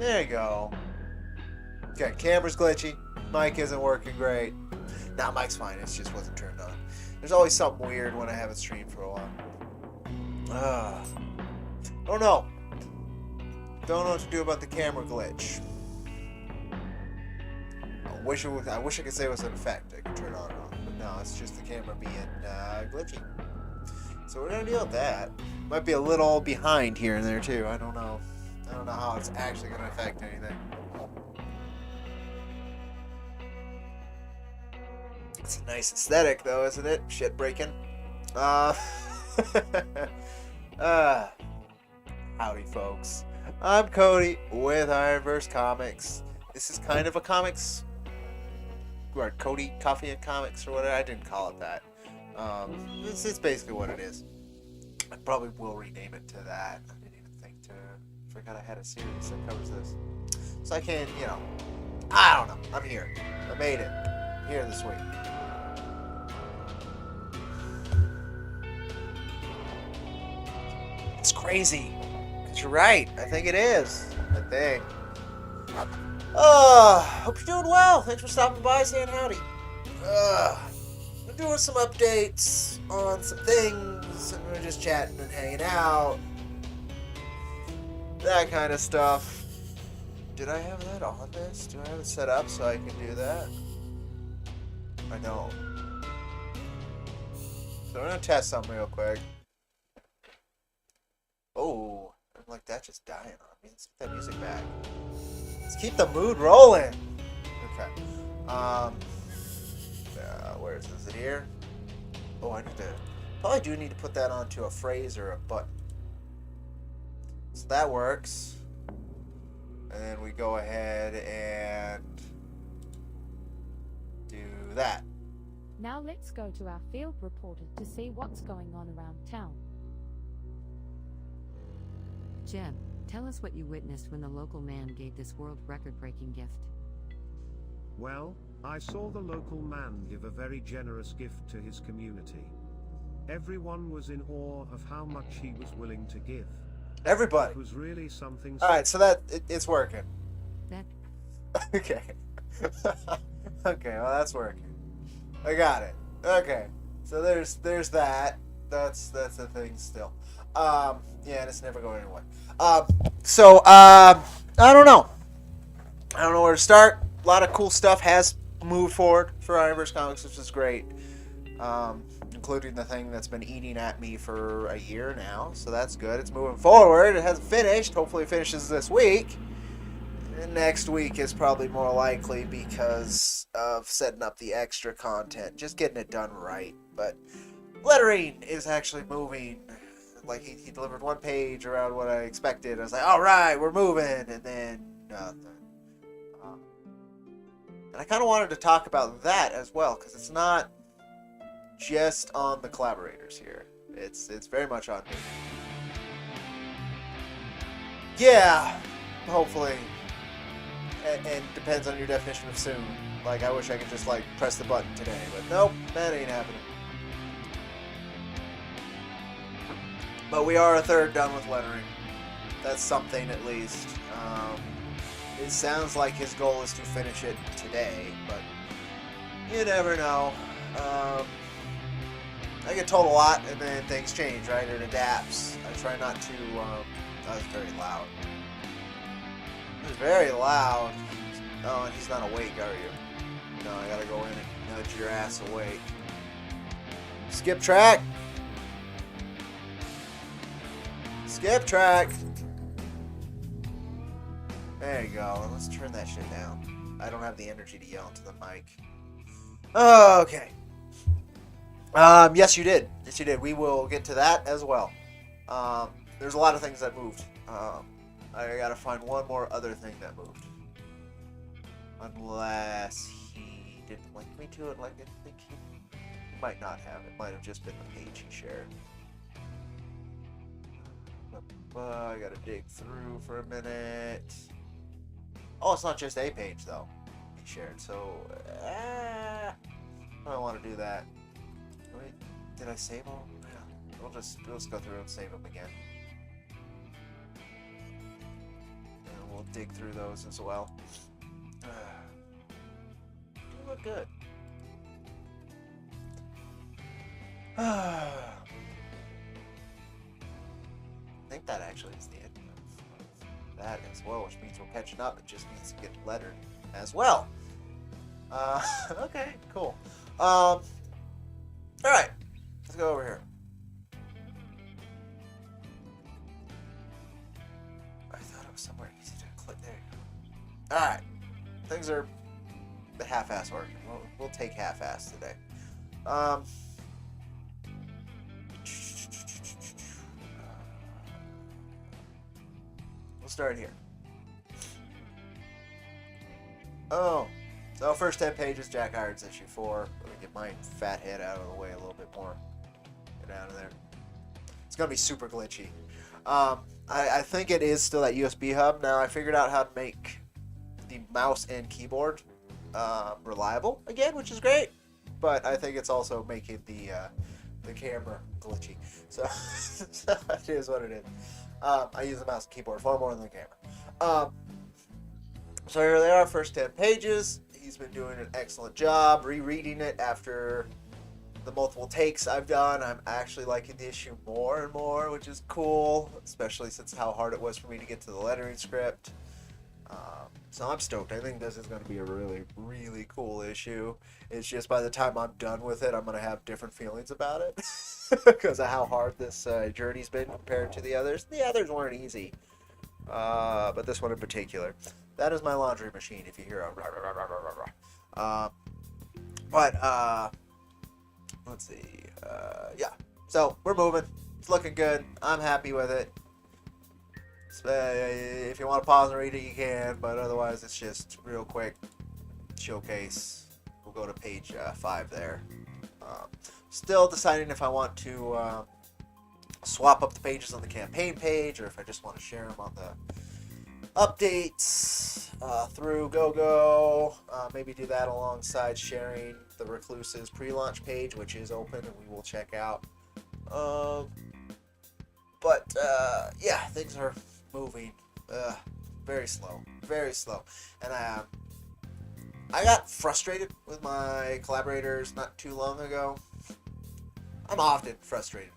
There you go. Okay, camera's glitchy. Mic isn't working great. Nah, mic's fine. It just wasn't turned on. There's always something weird when I haven't streamed for a while. Don't know. Don't know what to do about the camera glitch. I wish I could say it was an effect. I could turn it on and off. But no, it's just the camera being glitchy. So we're gonna deal with that. Might be a little behind here and there too. I don't know. I don't know how it's actually gonna affect anything. It's a nice aesthetic though, isn't it? Shit breaking. Howdy folks. I'm Cody with IronVerse Comics. This is kind of a comics, or Cody Coffee and Comics or whatever. I didn't call it that. It's basically what it is. I probably will rename it to that. I didn't even think to. Forgot I had a series that covers this. So I can, I don't know. I'm here. I made it. I'm here this week. It's crazy. Cause you're right. I think it is. I think. Hope you're doing well. Thanks for stopping by, saying howdy. I'm doing some updates on some things, and we're just chatting and hanging out. That kind of stuff. Did I have that on this? Do I have it set up so I can do that? I don't. So we're gonna test something real quick. Oh, I'm like that just dying on me. Let's get that music back. Let's keep the mood rolling. Okay. Where is it here? Oh, I need to. Probably do need to put that onto a phrase or a button. So that works. And then we go ahead and do that. Now let's go to our field reporter to see what's going on around town. Jeb, tell us what you witnessed when the local man gave this world record-breaking gift. Well, I saw the local man give a very generous gift to his community. Everyone was in awe of how much he was willing to give. Everybody. It was really something. Alright, so it's working. That Okay. Okay, well that's working. I got it. Okay. So there's that. That's the thing still. Yeah, and it's never going anywhere. I don't know. I don't know where to start. A lot of cool stuff has moved forward for IronVerse Comics, which is great. Including the thing that's been eating at me for a year now. So that's good. It's moving forward. It hasn't finished. Hopefully it finishes this week. And next week is probably more likely because of setting up the extra content. Just getting it done right. But lettering is actually moving. Like, he delivered one page around what I expected. I was like, alright, we're moving. And then nothing. And I kind of wanted to talk about that as well. Because it's not just on the collaborators here. It's very much on me. Yeah, hopefully. And depends on your definition of soon. Like, I wish I could just, like, press the button today. But nope, that ain't happening. But we are a third done with lettering. That's something, at least. It sounds like his goal is to finish it today, but you never know. I get told a lot, and then things change, right? It adapts. I try not to. That was very loud. It was very loud. Oh, and he's not awake, are you? No, I gotta go in and nudge your ass awake. Skip track. Skip track. There you go. Let's turn that shit down. I don't have the energy to yell into the mic. Okay. Yes, you did. Yes, you did. We will get to that as well. There's a lot of things that moved. I gotta find one more other thing that moved. Unless he didn't link me to it like I think he might not have. It might have just been the page he shared. I gotta dig through for a minute. Oh, it's not just a page though he shared, so I don't want to do that. Wait, did I save them? Yeah, we'll just go through and save them again. And we'll I'll dig through those as well. You look good. I think that actually is the end of that as well, which means we're catching up. It just needs to get lettered as well. Okay, cool. All right, let's go over here. I thought it was somewhere easy to click. There you go. All right, things are half-ass working. We'll take half-ass today. We'll start here. Oh, so first 10 pages, Jack Irons issue 4. Let me get my fat head out of the way a little bit more. Get out of there. It's gonna be super glitchy. I think it is still that USB hub. Now I figured out how to make the mouse and keyboard reliable again, which is great. But I think it's also making the camera glitchy. So, so it is what it is. I use the mouse and keyboard far more than the camera. So here they are, first 10 pages. He's been doing an excellent job rereading it after the multiple takes I've done. I'm actually liking the issue more and more, which is cool, especially since how hard it was for me to get to the lettering script. So I'm stoked. I think this is going to be a really, really cool issue. It's just by the time I'm done with it, I'm going to have different feelings about it because of how hard this journey's been compared to the others. The others weren't easy, but this one in particular. That is my laundry machine, if you hear a rah, rah, rah, rah, rah, rah. Let's see. Yeah. So, we're moving. It's looking good. I'm happy with it. If you want to pause and read it, you can, but otherwise, it's just real quick showcase. We'll go to page 5 there. Still deciding if I want to swap up the pages on the campaign page, or if I just want to share them on the updates through GoGo. Maybe do that alongside sharing the Recluse's pre-launch page, which is open and we will check out. Yeah, things are moving very slow, and I got frustrated with my collaborators not too long ago. I'm often frustrated,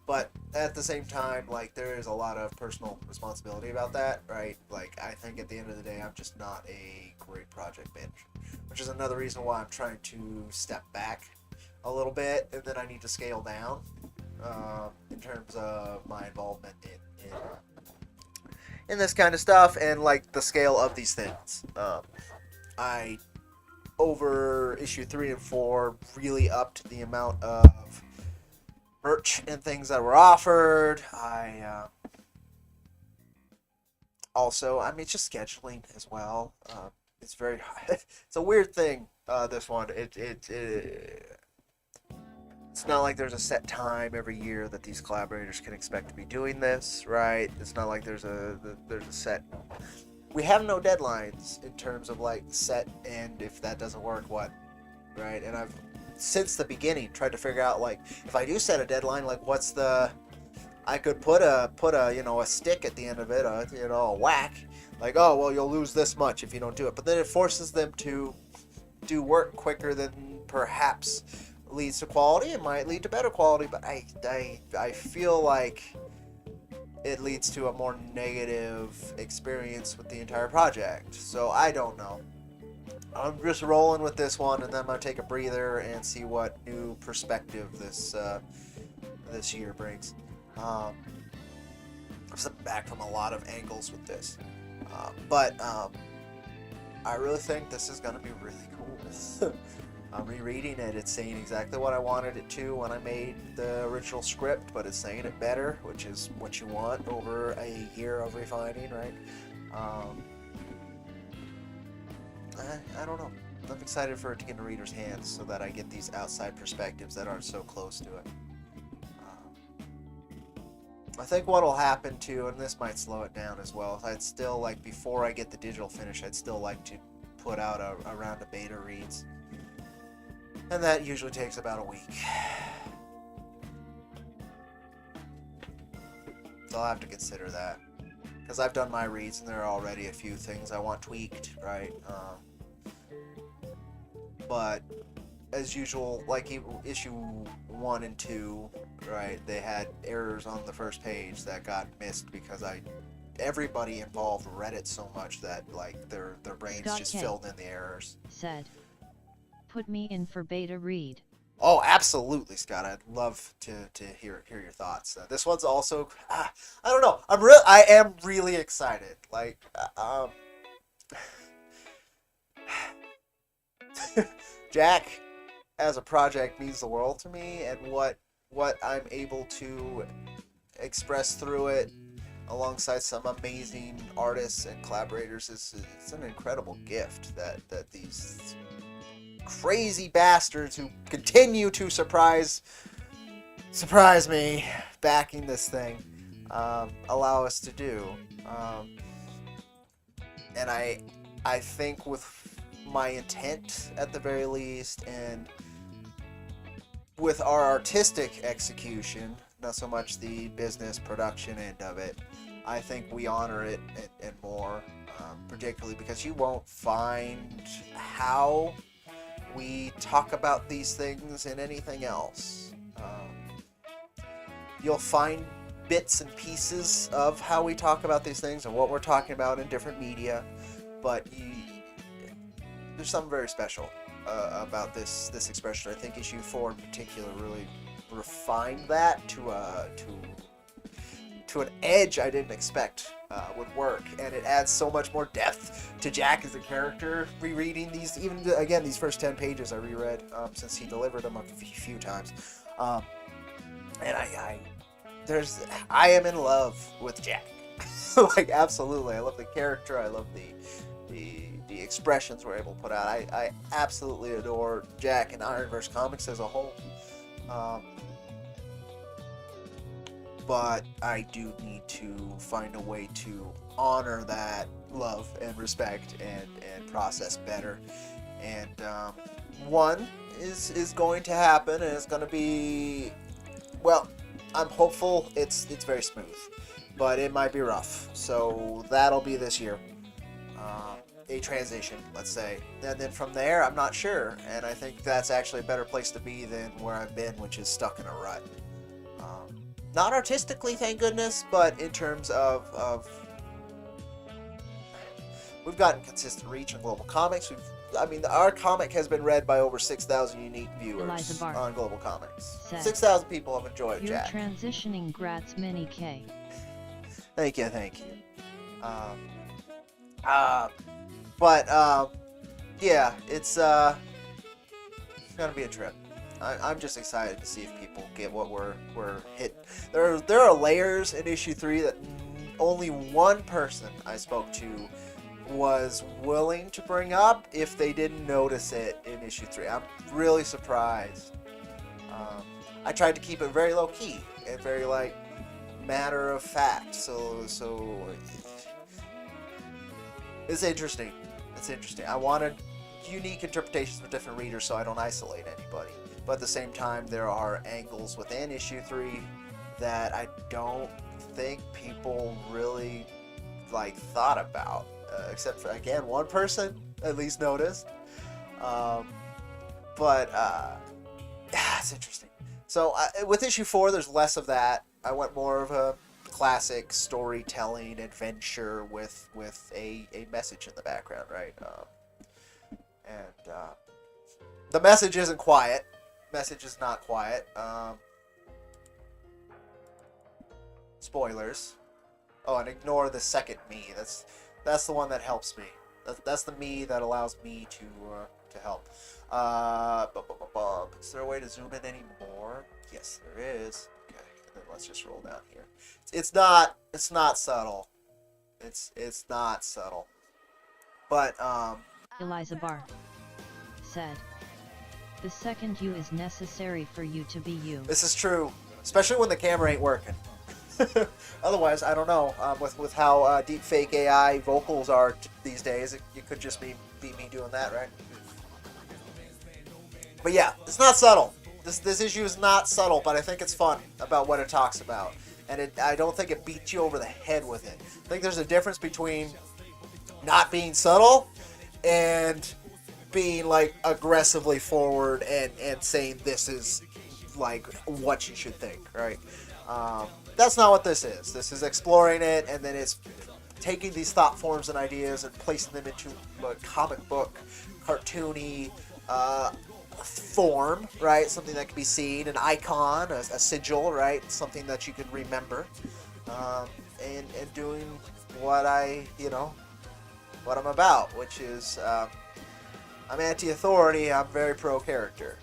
but at the same time, like, there is a lot of personal responsibility about that, right? Like, I think at the end of the day, I'm just not a great project manager, which is another reason why I'm trying to step back a little bit, and then I need to scale down in terms of my involvement in this kind of stuff, and, like, the scale of these things. I, over issue 3 and 4, really upped the amount of merch and things that were offered. Also, I mean, it's just scheduling as well. It's very it's a weird thing, this one. It's not like there's a set time every year that these collaborators can expect to be doing this, right? It's not like there's a set. We have no deadlines in terms of, like, set, and if that doesn't work, what, right? And I've since the beginning tried to figure out, like, if I do set a deadline, like, what's the, I could put a a stick at the end of it, a whack, like, oh, well, you'll lose this much if you don't do it. But then it forces them to do work quicker than perhaps leads to quality. It might lead to better quality, but I feel like it leads to a more negative experience with the entire project. So I don't know. I'm just rolling with this one, and then I'm gonna take a breather and see what new perspective this year brings. I'm stepping back from a lot of angles with this, but I really think this is gonna be really cool. I'm rereading it. It's saying exactly what I wanted it to when I made the original script, but it's saying it better, which is what you want over a year of refining, right? I don't know. I'm excited for it to get in the reader's hands so that I get these outside perspectives that aren't so close to it. I think what will happen too, and this might slow it down as well, I'd still like, before I get the digital finish, I'd still like to put out a round of beta reads. And that usually takes about a week. So I'll have to consider that. because I've done my reads and there are already a few things I want tweaked, right? But as usual, like issue 1 and 2, right? They had errors on the first page that got missed because everybody involved read it so much that like their brains Scott just K. filled in the errors. Said, "Put me in for beta read." Oh, absolutely, Scott. I'd love to hear your thoughts. This one's also, I don't know. I am really excited. Like, Jack as a project means the world to me, and what I'm able to express through it alongside some amazing artists and collaborators it's an incredible gift that these crazy bastards who continue to surprise me backing this thing allow us to do. And I think with my intent at the very least, and with our artistic execution, not so much the business production end of it, I think we honor it and more, particularly because you won't find how we talk about these things in anything else. You'll find bits and pieces of how we talk about these things and what we're talking about in different media, but there's something very special about this expression. I think issue 4 in particular really refined that to an edge I didn't expect would work, and it adds so much more depth to Jack as a character. Rereading these, even again these first 10 pages I reread since he delivered them a few times, and I am in love with Jack. Like, absolutely, I love the character. I love the expressions we're able to put out. I absolutely adore Jack and IronVerse Comics as a whole. But I do need to find a way to honor that love and respect and process better. And one is going to happen, and it's going to be, well, I'm hopeful it's very smooth, but it might be rough. So that'll be this year. A transition, let's say. And then from there, I'm not sure. And I think that's actually a better place to be than where I've been, which is stuck in a rut. Not artistically, thank goodness, but in terms of we've gotten consistent reach on Global Comics. Our comic has been read by over 6,000 unique viewers on Global Comics. 6,000 people have enjoyed You're Jack. transitioning, grats mini K. Thank you. Yeah, it's gonna be a trip. I'm just excited to see if people get what we're hit. There are layers in issue 3 that only one person I spoke to was willing to bring up if they didn't notice it in issue 3. I'm really surprised. I tried to keep it very low key and very matter of fact. So it's interesting. I wanted unique interpretations for different readers so I don't isolate anybody. But at the same time, there are angles within issue 3 that I don't think people really thought about, except for, again, one person at least noticed. It's interesting. So with issue 4, there's less of that. I went more of a classic storytelling adventure with a message in the background, right? The message isn't quiet. Message is not quiet. Spoilers. Oh, and ignore the second me. That's the one that helps me. That's the me that allows me to help. Is there a way to zoom in anymore? Yes, there is. Okay, and then let's just roll down here. It's not subtle. It's not subtle. But Eliza Barr said, "The second you is necessary for you to be you." This is true, especially when the camera ain't working. Otherwise, I don't know. With how deep fake AI vocals are these days, it could just be me doing that, right? But yeah, it's not subtle. This issue is not subtle, but I think it's fun about what it talks about. and I don't think it beats you over the head with it. I think there's a difference between not being subtle and being like aggressively forward and saying this is like what you should think, right? That's not what this is. This is exploring it, and then it's taking these thought forms and ideas and placing them into a comic book, cartoony form, right? Something that can be seen, an icon, a sigil, right? Something that you can remember, and doing what what I'm about, which is I'm anti-authority. I'm very pro-character,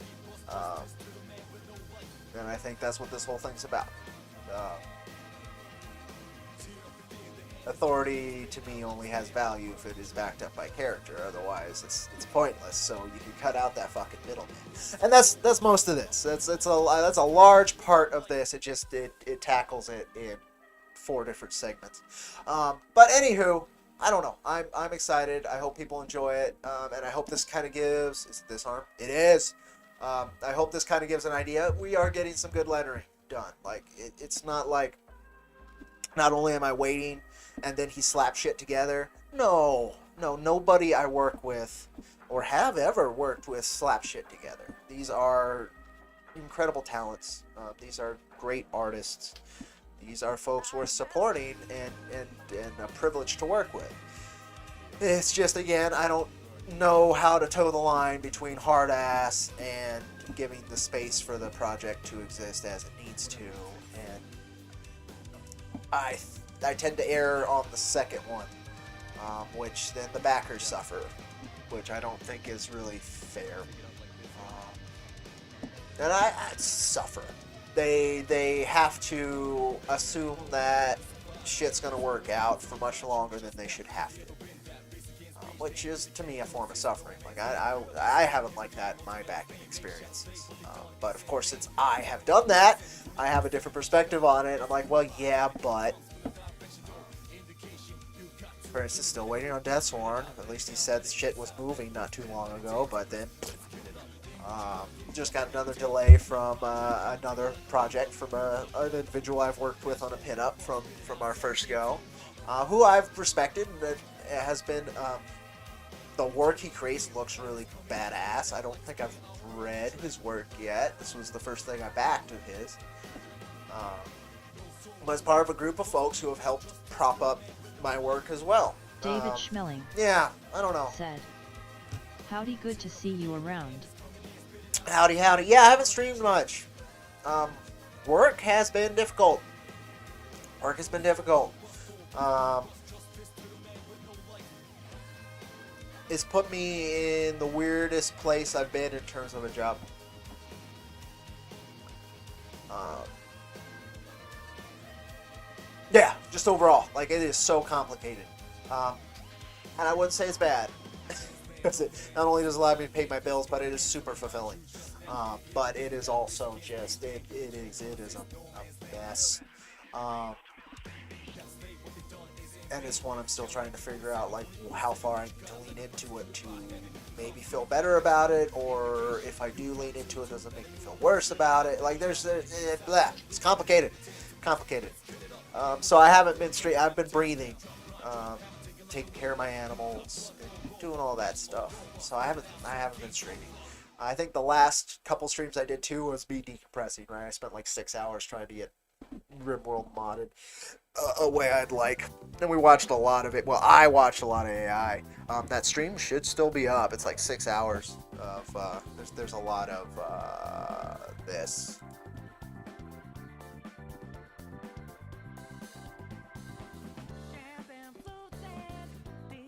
and I think that's what this whole thing's about. Authority to me only has value if it is backed up by character. Otherwise, it's pointless. So you can cut out that fucking middleman, and that's most of this. That's a large part of this. It tackles it in 4 different segments. But anywho, I don't know. I'm excited. I hope people enjoy it, and I hope this kind of gives. Is it this arm? It is. I hope this kind of gives an idea. We are getting some good lettering done. Like it's not like. Not only am I waiting and then he slaps shit together. No, nobody I work with or have ever worked with slaps shit together. These are incredible talents. These are great artists. These are folks worth supporting and a privilege to work with. It's just, again, I don't know how to toe the line between hard ass and giving the space for the project to exist as it needs to. And I tend to err on the second one, which then the backers suffer, which I don't think is really fair. And I suffer. They have to assume that shit's gonna work out for much longer than they should have to, which is to me a form of suffering. Like I haven't liked that in my backing experiences, but of course since I have done that, I have a different perspective on it. I'm like, well, yeah, but Prince is still waiting on Deathsworn. At least he said shit was moving not too long ago, but then just got another delay from another project from an individual I've worked with on a pinup from our first go, who I've respected and that has been the work he creates looks really badass. I don't think I've read his work yet. This was the first thing I backed of his. But as part of a group of folks who have helped prop up my work as well. David Schmeling. Yeah, I don't know. Said, "Howdy, good to see you around." Howdy. Yeah, I haven't streamed much. Work has been difficult. It's put me in the weirdest place I've been in terms of a job. Yeah, just overall. Like, it is so complicated. And I wouldn't say it's bad. Because it not only does it allow me to pay my bills, but it is super fulfilling. But it is also just, it is a mess. And it's one I'm still trying to figure out, like, how far I need to lean into it to maybe feel better about it, or if I do lean into it, does it make me feel worse about it? Like, it's complicated. So I haven't been straight. I've been breathing, taking care of my animals, and doing all that stuff. So I haven't been streaming. I think the last couple streams I did too was me decompressing. Right, I spent like 6 hours trying to get RimWorld modded a way I'd like. And we watched a lot of it. Well, I watched a lot of AI. That stream should still be up. It's like 6 hours of. There's a lot of this.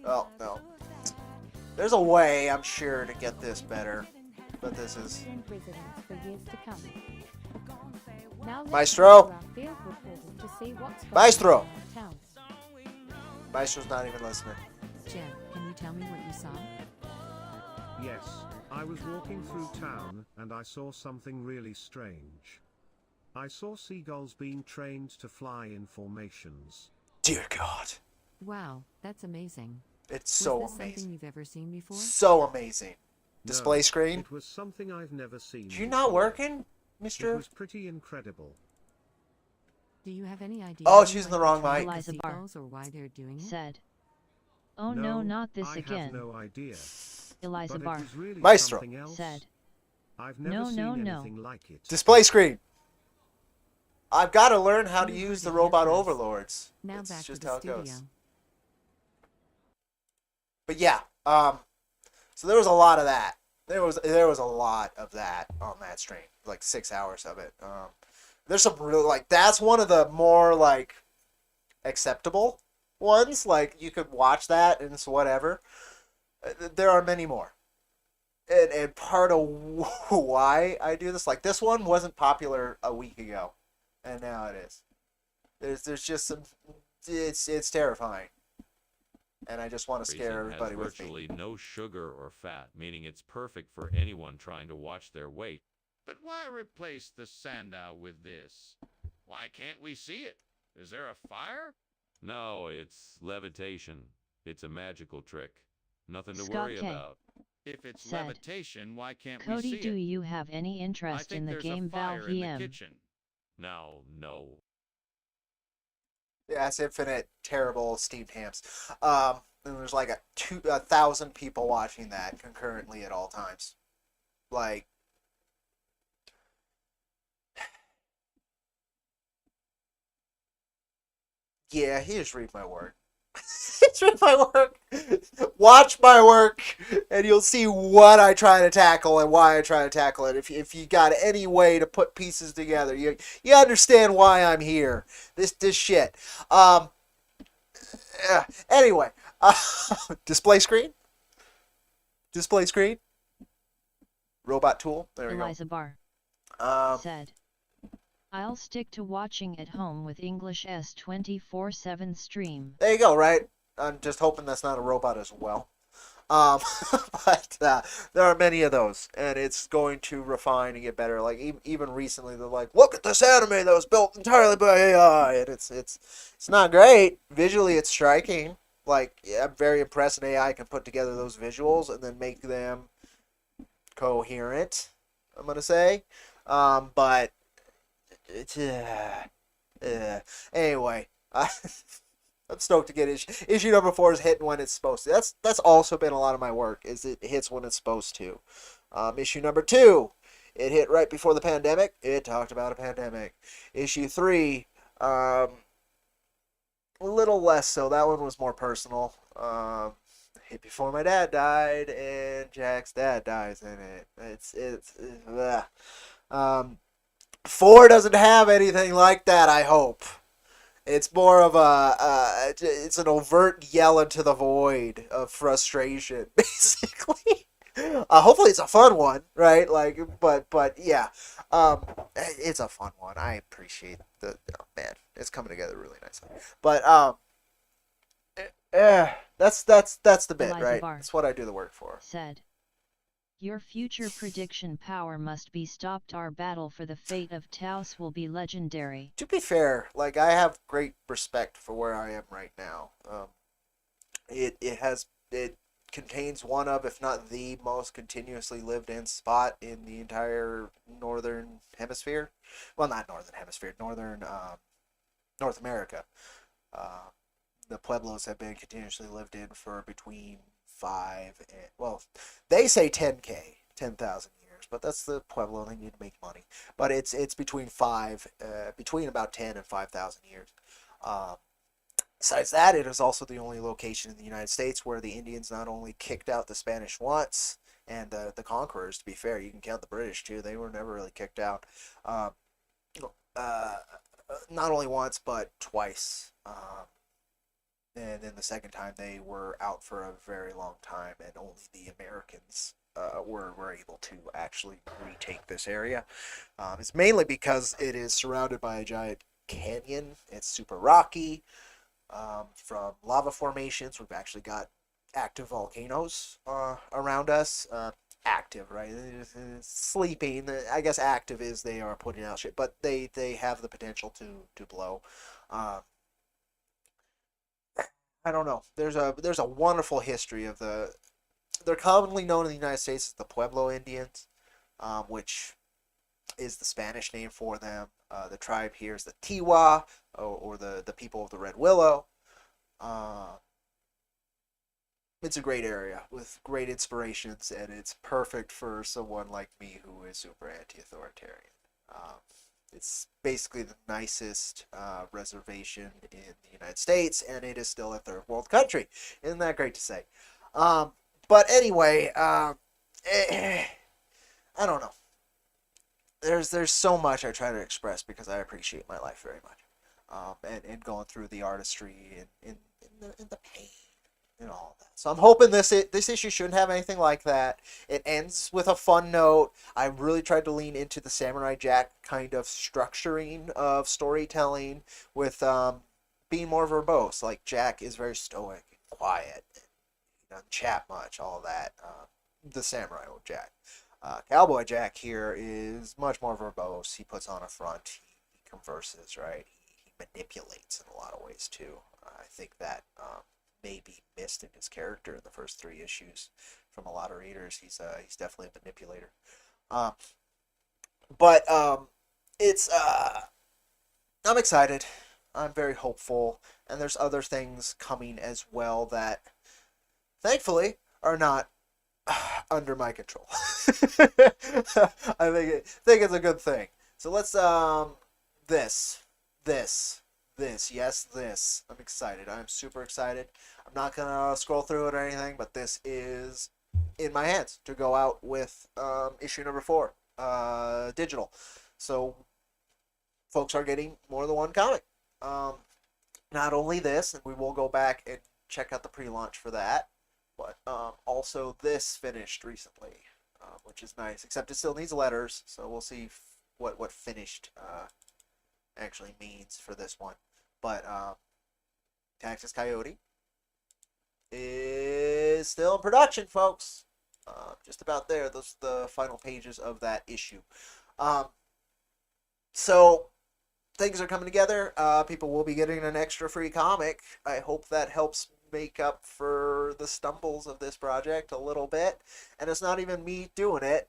Oh, no. There's a way, I'm sure, to get this better. But this is... For years to come. Now let's Maestro! go to our field reporter to see what's going Maestro! on in town. Maestro's not even listening. Jen, can you tell me what you saw? Yes, I was walking through town, and I saw something really strange. I saw seagulls being trained to fly in formations. Dear God. Wow, that's amazing. It's so Was this amazing. something you've ever seen before? So amazing. No, Display screen? It was something I've never seen. You not before. working, It mister? was pretty incredible. Do you have any idea? Oh, who she's in might the be wrong trying mic. to Eliza see Barr those or why they're doing it? said, "Oh no, not this I again." have no idea. Eliza But Barr it was really Maestro something else. said, I've never "No, seen no, no." anything like it. Display screen. I've got to learn how to You use heard the it here robot first. overlords. Now It's back to just the how it studio. goes. But yeah, so there was a lot of that. There was a lot of that on that stream, like 6 hours of it. There's some real, like, that's one of the more like acceptable ones. Like, you could watch that and it's whatever. There are many more. And part of why I do this, like, this one wasn't popular a week ago, and now it is. There's just some, it's terrifying, and I just want to scare everybody with me. Virtually no sugar or fat, meaning it's perfect for anyone trying to watch their weight. But why replace the Sandow with this? Why can't we see it? Is there a fire? No, it's levitation. It's a magical trick. Nothing to Scott worry K. about. If it's said, levitation, why can't we "Cody, see do it? you have any I interest think in the there's game a fire Valve in the VM?" kitchen. No. Yeah, it's infinite, terrible steamed hams. And there's like 1,000 people watching that concurrently at all times. Like, yeah, he just read my work. Just read my work. Watch my work, and you'll see what I try to tackle and why I try to tackle it. If you got any way to put pieces together, you understand why I'm here. This shit. Anyway, display screen. Display screen. Robot tool. There we Eliza Barr go. said, "I'll stick to watching at home with English S 24/7 stream." There you go. Right. I'm just hoping that's not a robot as well. But there are many of those, and it's going to refine and get better. Like, even recently, they're like, "Look at this anime that was built entirely by AI," and it's not great visually. It's striking. Like, yeah, I'm very impressed an AI can put together those visuals and then make them coherent, I'm gonna say. But it's anyway. I'm stoked to get issue number 4 is hitting when it's supposed to. That's also been a lot of my work, is it hits when it's supposed to. Issue number 2, it hit right before the pandemic. It talked about a pandemic. Issue 3, a little less so. That one was more personal. Hit before my dad died, and Jack's dad dies in it. It's 4 doesn't have anything like that, I hope. It's more of it's an overt yell into the void of frustration, basically. Hopefully it's a fun one, right? Like, but yeah, it's a fun one. I appreciate man, it's coming together really nicely. But that's the bit, Eliza right? Barr That's what I do the work for. said, "Your future prediction power must be stopped. Our battle for the fate of Taos will be legendary." To be fair, like, I have great respect for where I am right now. It contains one of, if not the most continuously lived in spot in the entire northern hemisphere. Well, not northern hemisphere, North America. The Pueblos have been continuously lived in for between 5 and, well, they say 10,000 years, but that's the Pueblo. They need to make money. But it's between about 10 and 5,000 years. Besides that, it is also the only location in the United States where the Indians not only kicked out the Spanish once, and the conquerors, to be fair, you can count the British too. They were never really kicked out. Not only once, but twice. And then the second time they were out for a very long time, and only the Americans were able to actually retake this area. It's mainly because it is surrounded by a giant canyon. It's super rocky. From lava formations, we've actually got active volcanoes around us. Active, right? Sleeping. I guess active is they are putting out shit, but they have the potential to blow. I don't know. There's a wonderful history of they're commonly known in the United States as the Pueblo Indians, which is the Spanish name for them. The tribe here is the Tiwa, or the people of the Red Willow. It's a great area with great inspirations, and it's perfect for someone like me who is super anti-authoritarian. It's basically the nicest reservation in the United States, and it is still a third world country. Isn't that great to say? But anyway, I don't know. There's so much I try to express because I appreciate my life very much, and going through the artistry and the pain and all of that. So I'm hoping this issue shouldn't have anything like that. It ends with a fun note. I really tried to lean into the Samurai Jack kind of structuring of storytelling with being more verbose. Like Jack is very stoic and quiet, and he doesn't chat much, all that. The Samurai old Jack. Cowboy Jack here is much more verbose. He puts on a front. He converses, right? He manipulates in a lot of ways too. I think that may be missed in his character in the first 3 issues from a lot of readers. He's definitely a manipulator. But it's I'm excited. I'm very hopeful, and there's other things coming as well that thankfully are not under my control. I think it's a good thing. So let's this. Yes, this. I'm excited. I'm super excited. I'm not gonna scroll through it or anything, but this is in my hands to go out with issue number 4, digital. So folks are getting more than one comic. Not only this, and we will go back and check out the pre-launch for that, but also this finished recently, which is nice. Except it still needs letters, so we'll see what finished actually means for this one. But Cactus Coyote is still in production, folks. Just about there. Those are the final pages of that issue. So things are coming together. People will be getting an extra free comic. I hope that helps make up for the stumbles of this project a little bit. And it's not even me doing it.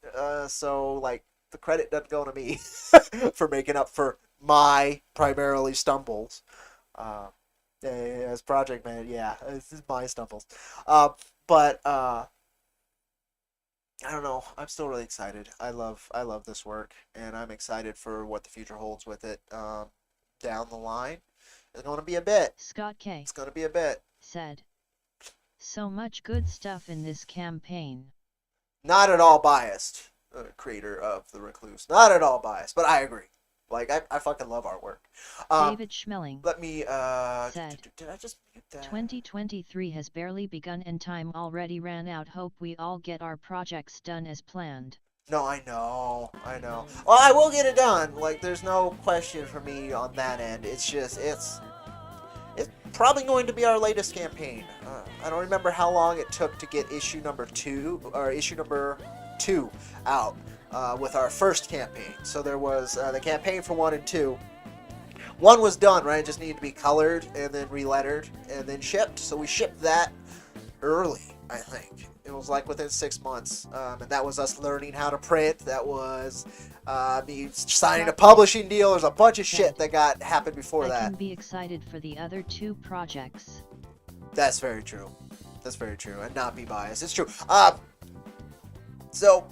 So like the credit doesn't go to me for making up for my primarily stumbles. As project man, yeah, this is my stumbles. But I don't know. I'm still really excited. I love this work, and I'm excited for what the future holds with it down the line. It's going to be a bit. Scott K. It's going to be a bit. Said, so much good stuff in this campaign. Not at all biased, creator of The Recluse. Not at all biased, but I agree. Like, I fucking love artwork. David Schmeling Let me, said, did I just mute that? 2023 has barely begun and time already ran out. Hope we all get our projects done as planned. No, I know. Well, I will get it done. Like, there's no question for me on that end. It's just, it's probably going to be our latest campaign. I don't remember how long it took to get issue number 2 out. With our first campaign. So there was the campaign for 1 and 2. 1 was done, right? It just needed to be colored and then relettered and then shipped. So we shipped that early, I think. It was like within 6 months. And that was us learning how to print. That was me signing a publishing deal. There's a bunch of shit that happened before that. I can be excited for the other 2 projects. That's very true. And not be biased. It's true. So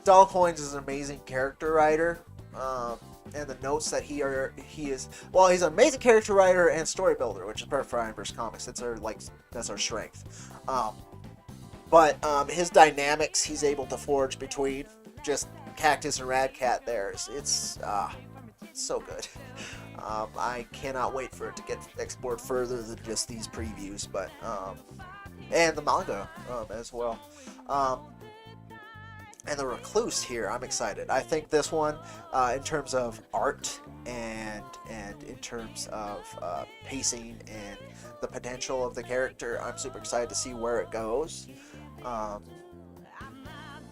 Donald Coins is an amazing character writer, and the notes that he is, well, he's an amazing character writer and story builder, which is perfect for IronVerse Comics. That's our strength. But his dynamics he's able to forge between just Cactus and Radcat there, it's so good. I cannot wait for it to get explored further than just these previews, but and the manga as well. And The Recluse here, I'm excited. I think this one, in terms of art and in terms of pacing and the potential of the character, I'm super excited to see where it goes.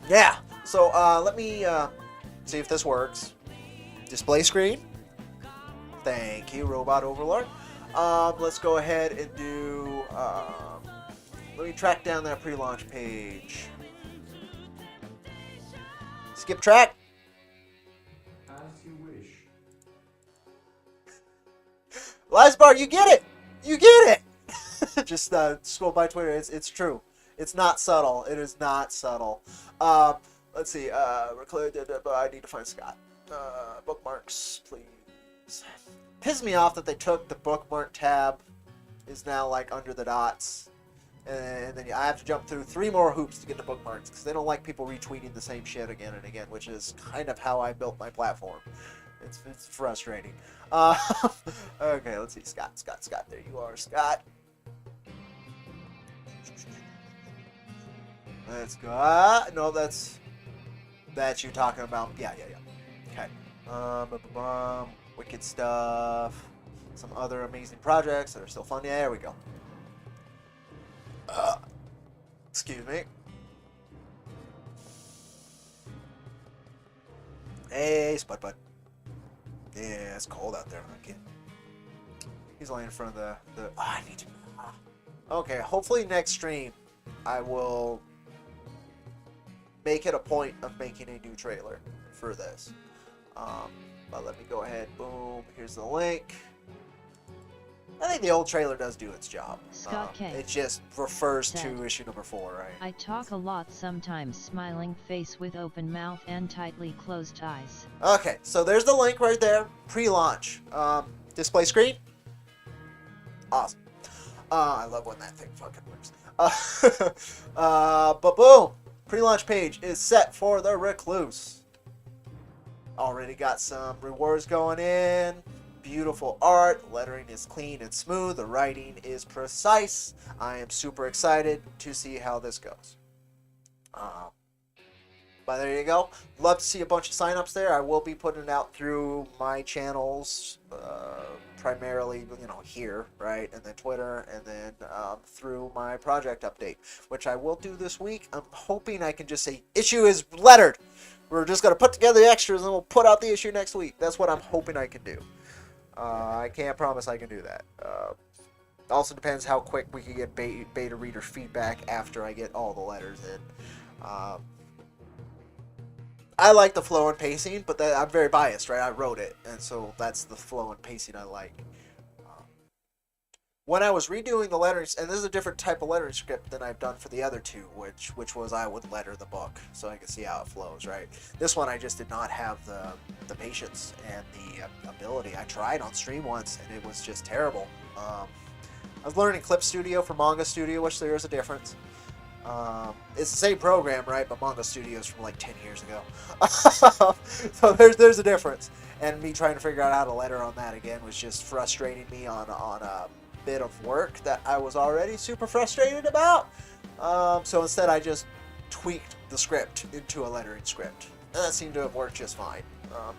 Yeah, so let me see if this works. Display screen. Thank you, Robot Overlord. Let's go ahead and do... let me track down that pre-launch page. Skip track. Lysbar, you get it! You get it! Just scroll by Twitter. It's true. It's not subtle. It is not subtle. Let's see. I need to find Scott. Bookmarks, please. Pisses me off that they took the bookmark tab. Is now like under the dots. And then I have to jump through 3 more hoops to get the bookmarks because they don't like people retweeting the same shit again and again, which is kind of how I built my platform. It's frustrating. Okay, let's see. Scott. There you are, Scott. Let's go. No, that's you talking about. Yeah. Okay. Wicked stuff. Some other amazing projects that are still fun. Yeah, there we go. Excuse me. Hey, Spud Bud. Yeah, it's cold out there. I'm kidding. He's laying in front of the. Oh, I need to. Okay, hopefully next stream I will make it a point of making a new trailer for this. But let me go ahead. Boom. Here's the link. I think the old trailer does do its job. Scott K. It just refers said, to issue number 4, right? I talk a lot sometimes, smiling face with open mouth and tightly closed eyes. Okay, so there's the link right there. Pre-launch. Display screen. Awesome. I love when that thing fucking works. But boom. Pre-launch page is set for the Recluse. Already got some rewards going in. Beautiful art, lettering is clean and smooth, the writing is precise. I am super excited to see how this goes. But there you go. Love to see a bunch of signups there. I will be putting it out through my channels, primarily, here, right, and then Twitter, and then through my project update, which I will do this week. I'm hoping I can just say issue is lettered. We're just gonna put together the extras and we'll put out the issue next week. That's what I'm hoping I can do. I can't promise I can do that. Also depends how quick we can get beta reader feedback after I get all the letters in. I like the flow and pacing, but I'm very biased, right? I wrote it, and so that's the flow and pacing I like. When I was redoing the lettering, and this is a different type of lettering script than I've done for the other two, which was I would letter the book so I could see how it flows, right? This one I just did not have the patience and the ability. I tried on stream once, and it was just terrible. I was learning Clip Studio for Manga Studio, which there is a difference. It's the same program, right? But Manga Studio is from like 10 years ago. So there's a difference. And me trying to figure out how to letter on that again was just frustrating me on a bit of work that I was already super frustrated about. So instead I just tweaked the script into a lettering script. And that seemed to have worked just fine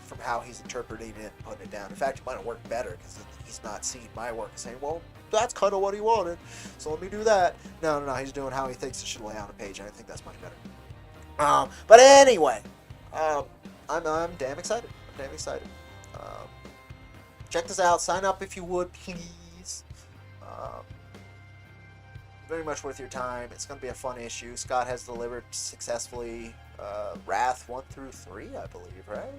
from how he's interpreting it and putting it down. In fact, it might have worked better because he's not seeing my work and saying, well, that's kind of what he wanted, so let me do that. No, he's doing how he thinks it should lay out a page, and I think that's much better. But anyway, I'm damn excited. Check this out. Sign up if you would, please. Very much worth your time. It's going to be a fun issue. Scott has delivered successfully Wrath 1 through 3, I believe, right?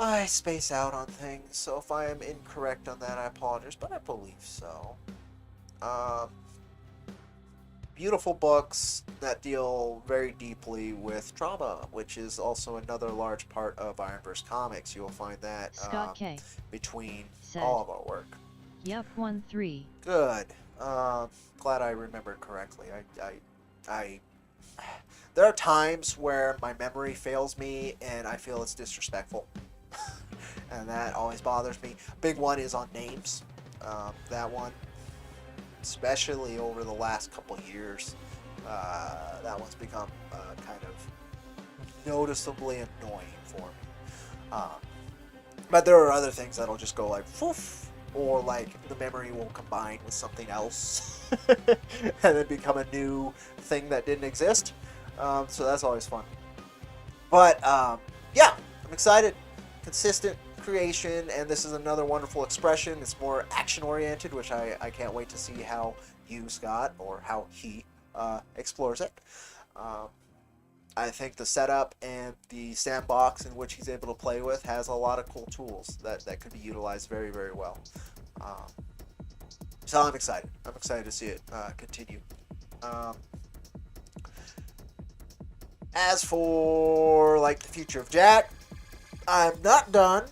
I space out on things, so if I am incorrect on that, I apologize, but I believe so. Beautiful books that deal very deeply with trauma, which is also another large part of IronVerse Comics. You will find that Scott K. between said, all of our work. Yup, 1-3. Good. Glad I remembered correctly. There are times where my memory fails me and I feel it's disrespectful. And that always bothers me. Big one is on names. That one, especially over the last couple years, that one's become kind of noticeably annoying for me. But there are other things that'll just go like, poof, or like the memory will combine with something else and then become a new thing that didn't exist. So that's always fun. But yeah, I'm excited. Consistent creation, and this is another wonderful expression. It's more action oriented, which I can't wait to see how you, Scott, or how he explores it. I think the setup and the sandbox in which he's able to play with has a lot of cool tools that could be utilized very, very well. So I'm excited. I'm excited to see it continue. As for like the future of Jack, I'm not done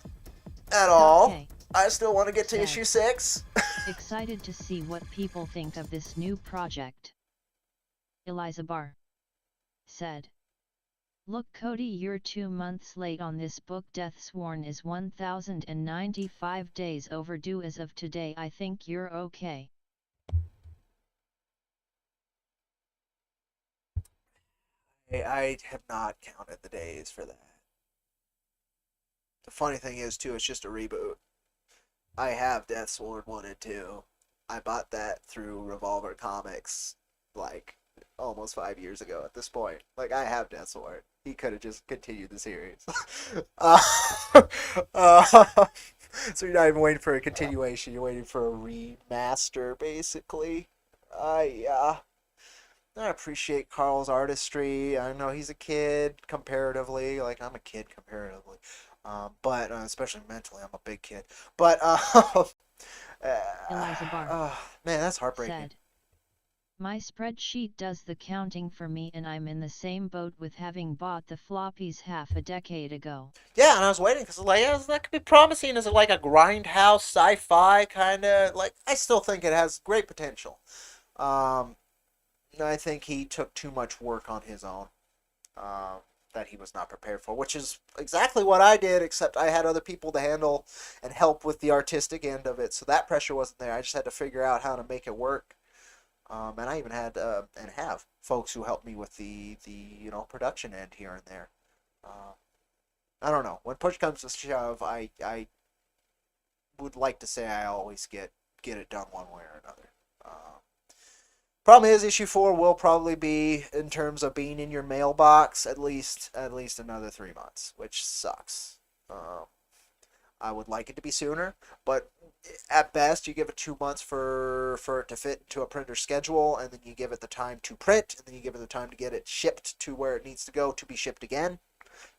at all. Okay. I still want to get to Sad. issue 6. Excited to see what people think of this new project. Eliza Barr said. Look, Cody, you're 2 months late on this book. Death Sworn is 1095 days overdue as of today. I think you're okay. I have not counted the days for that. The funny thing is, too, it's just a reboot. I have Death Sworn 1 and 2. I bought that through Revolver Comics, like, almost 5 years ago at this point. Like, I have Death Sworn. He could have just continued the series. So you're not even waiting for a continuation. You're waiting for a remaster, basically. Yeah. I appreciate Carl's artistry. I know he's a kid comparatively. Like, I'm a kid comparatively. But especially mentally, I'm a big kid. But Eliza Barr man, that's heartbreaking. said. My spreadsheet does the counting for me, and I'm in the same boat with having bought the floppies half a decade ago. Yeah, and I was waiting because like, yeah, that could be promising as like a grindhouse sci-fi kind of. Like, I still think it has great potential. I think he took too much work on his own that he was not prepared for, which is exactly what I did, except I had other people to handle and help with the artistic end of it, so that pressure wasn't there. I just had to figure out how to make it work. And I even had and have folks who help me with the production end here and there. I don't know. When push comes to shove, I would like to say I always get it done one way or another. Problem is, issue 4 will probably be, in terms of being in your mailbox, at least another 3 months, which sucks. I would like it to be sooner, but at best, you give it 2 months for it to fit into a printer schedule, and then you give it the time to print, and then you give it the time to get it shipped to where it needs to go to be shipped again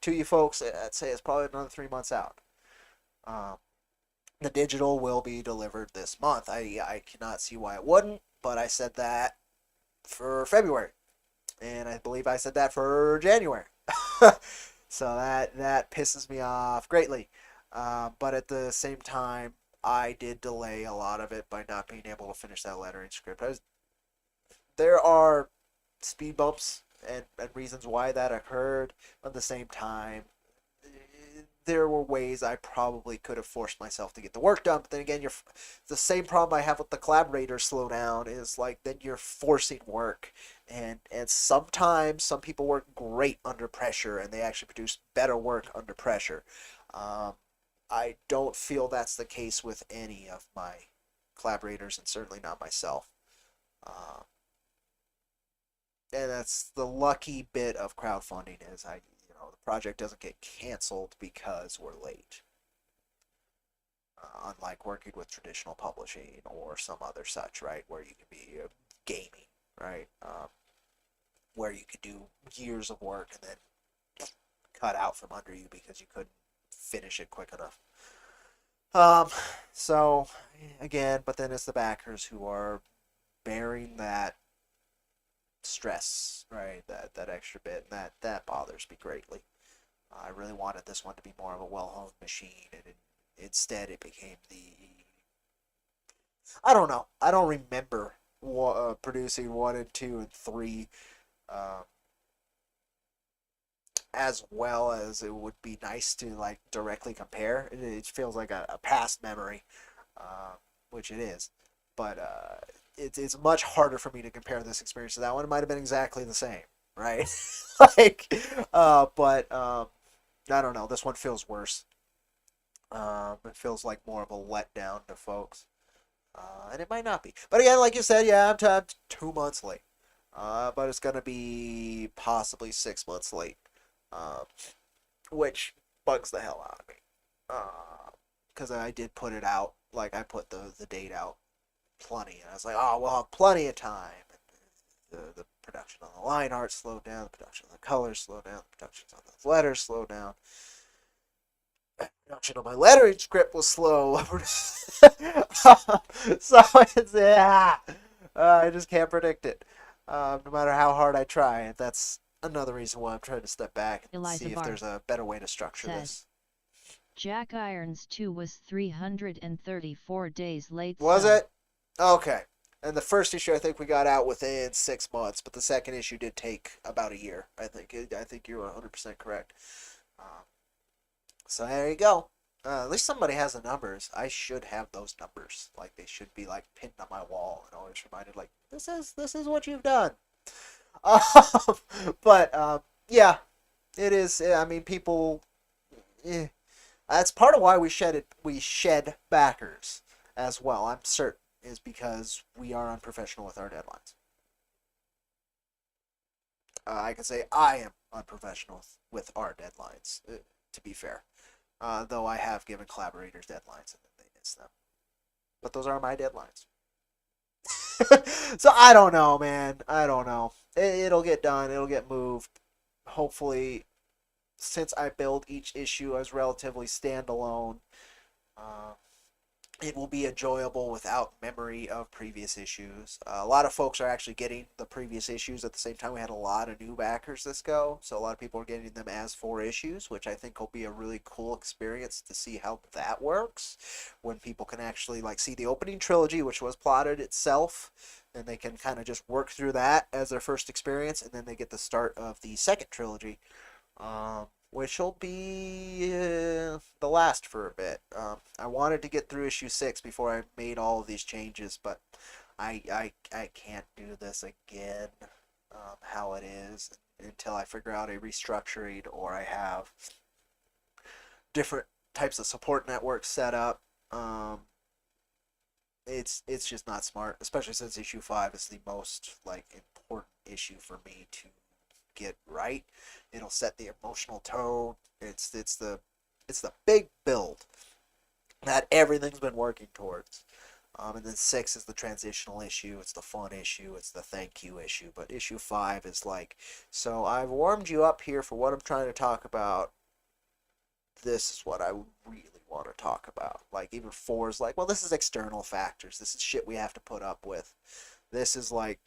to you folks. I'd say it's probably another 3 months out. The digital will be delivered this month. I cannot see why it wouldn't, but I said that for February, and I believe I said that for January. So that pisses me off greatly. But at the same time, I did delay a lot of it by not being able to finish that lettering script. There are speed bumps and reasons why that occurred. At the same time, there were ways I probably could have forced myself to get the work done. But then again, the same problem I have with the collaborator slowdown is like then you're forcing work, and sometimes some people work great under pressure and they actually produce better work under pressure. I don't feel that's the case with any of my collaborators, and certainly not myself. And that's the lucky bit of crowdfunding is the project doesn't get canceled because we're late. Unlike working with traditional publishing or some other such, right, where you can be gaming, right, where you could do years of work and then cut out from under you because you couldn't finish it quick enough. So again, but then it's the backers who are bearing that stress, right, that extra bit, and that bothers me greatly. I really wanted this one to be more of a well-honed machine, and instead it became I don't know. I don't remember producing 1 and 2 and 3 as well as it would be nice to like directly compare. It feels like a past memory, which it is, but it's much harder for me to compare this experience to that one. It might have been exactly the same, right? But I don't know. This one feels worse. It feels like more of a letdown to folks, and it might not be. But again, like you said, yeah, I'm 2 months late, but it's gonna be possibly 6 months late, which bugs the hell out of me. Because I did put it out, like I put the date out plenty, and I was like, oh, we'll have plenty of time. And the production production on the line art slowed down, the production on the colors slowed down, the production on the letters slowed down. Production on my lettering script was slow. So it's, I just can't predict it. No matter how hard I try. That's another reason why I'm trying to step back and see if there's a better way to structure this. Jack Irons 2 was 334 days late. Was it? Okay. And the first issue I think we got out within 6 months, but the second issue did take about a year. I think you're 100% correct. So there you go. At least somebody has the numbers. I should have those numbers. Like, they should be like pinned on my wall and always reminded, like, this is what you've done. But yeah, it is. I mean, people. That's part of why we shed backers as well. I'm certain is because we are unprofessional with our deadlines. I can say I am unprofessional with our deadlines. To be fair. Though I have given collaborators deadlines and then they miss them. But those are my deadlines. So I don't know, man. I don't know. It'll get done. It'll get moved. Hopefully, since I build each issue as relatively standalone, it will be enjoyable without memory of previous issues. A lot of folks are actually getting the previous issues at the same time. We had a lot of new backers this go, so a lot of people are getting them as 4 issues, which I think will be a really cool experience to see how that works when people can actually like see the opening trilogy, which was plotted itself, and they can kind of just work through that as their first experience, and then they get the start of the second trilogy. Which will be the last for a bit. I wanted to get through issue 6 before I made all of these changes, but I can't do this again how it is until I figure out a restructuring or I have different types of support networks set up. It's just not smart, especially since issue 5 is the most like important issue for me to get right. It'll set the emotional tone. It's the big build that everything's been working towards. And then 6 is the transitional issue. It's the fun issue. It's the thank you issue. But issue 5 is like, so I've warmed you up here for what I'm trying to talk about. This is what I really want to talk about. Like, even 4 is like, well, this is external factors. This is shit we have to put up with. This is like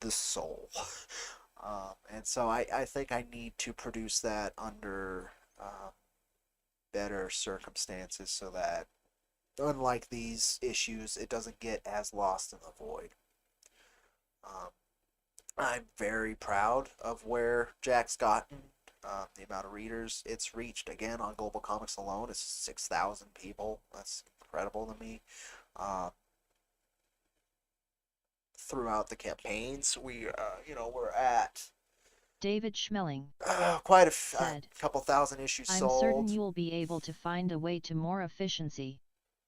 the soul. And so I think I need to produce that under better circumstances so that, unlike these issues, it doesn't get as lost in the void. I'm very proud of where Jack's gotten. The amount of readers it's reached, again, on Global Comics alone is 6,000 people. That's incredible to me. Throughout the campaigns, we're at David Schmeling quite a said, couple thousand issues I'm sold. certain you will be able to find a way to more efficiency.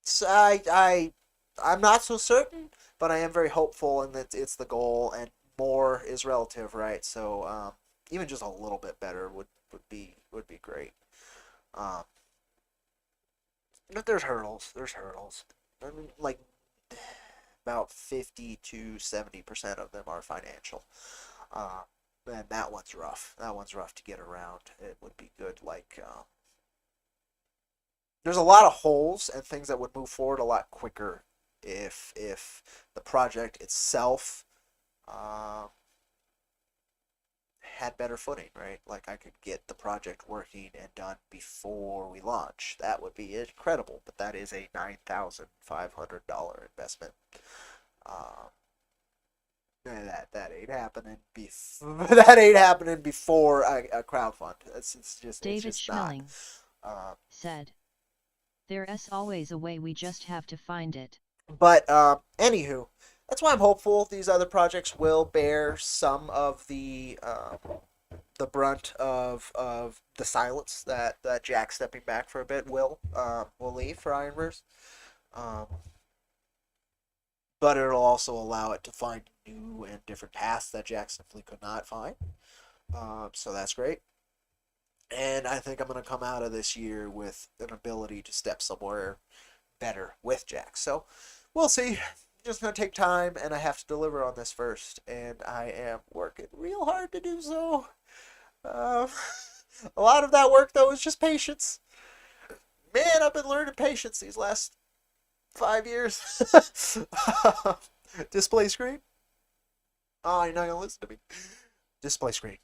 So I'm not so certain, but I am very hopeful, and that it's the goal, and more is relative, right? So even just a little bit better would be great. But there's hurdles. I mean, like, about 50 to 70% of them are financial. And that one's rough. That one's rough to get around. It would be good, like, there's a lot of holes and things that would move forward a lot quicker if the project itself had better footing, right? Like, I could get the project working and done before we launch. That would be incredible, but that is a $9,500 investment. That ain't happening. That ain't happening before a crowdfund. It's just David Schmeling not. said, "There's always a way. We just have to find it." But anywho, that's why I'm hopeful these other projects will bear some of the brunt of the silence that Jack stepping back for a bit will leave for IronVerse. But it'll also allow it to find new and different paths that Jack simply could not find. So that's great. And I think I'm going to come out of this year with an ability to step somewhere better with Jack. So we'll see. just going to take time, and I have to deliver on this first. And I am working real hard to do so. A lot of that work, though, is just patience. Man, I've been learning patience these last 5 years. Display screen. Oh, you're not going to listen to me. Display screen.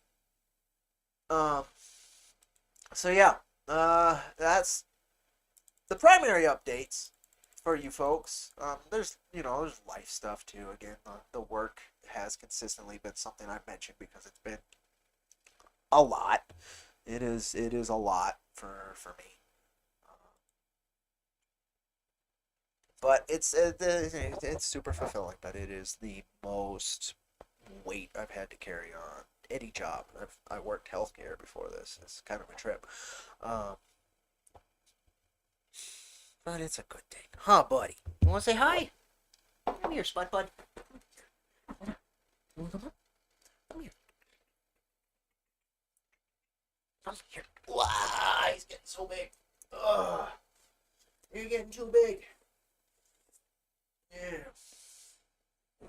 So yeah, that's the primary updates for you folks. There's life stuff too. Again, the work has consistently been something I've mentioned because it's been a lot. It is a lot for me. But it's super fulfilling. But it is the most weight I've had to carry on any job. I worked healthcare before this. It's kind of a trip. But it's a good thing. Huh, buddy? You want to say hi? Come here, Spud Bud. Come here. Come here. Wow, he's getting so big. Ugh. You're getting too big. Yeah.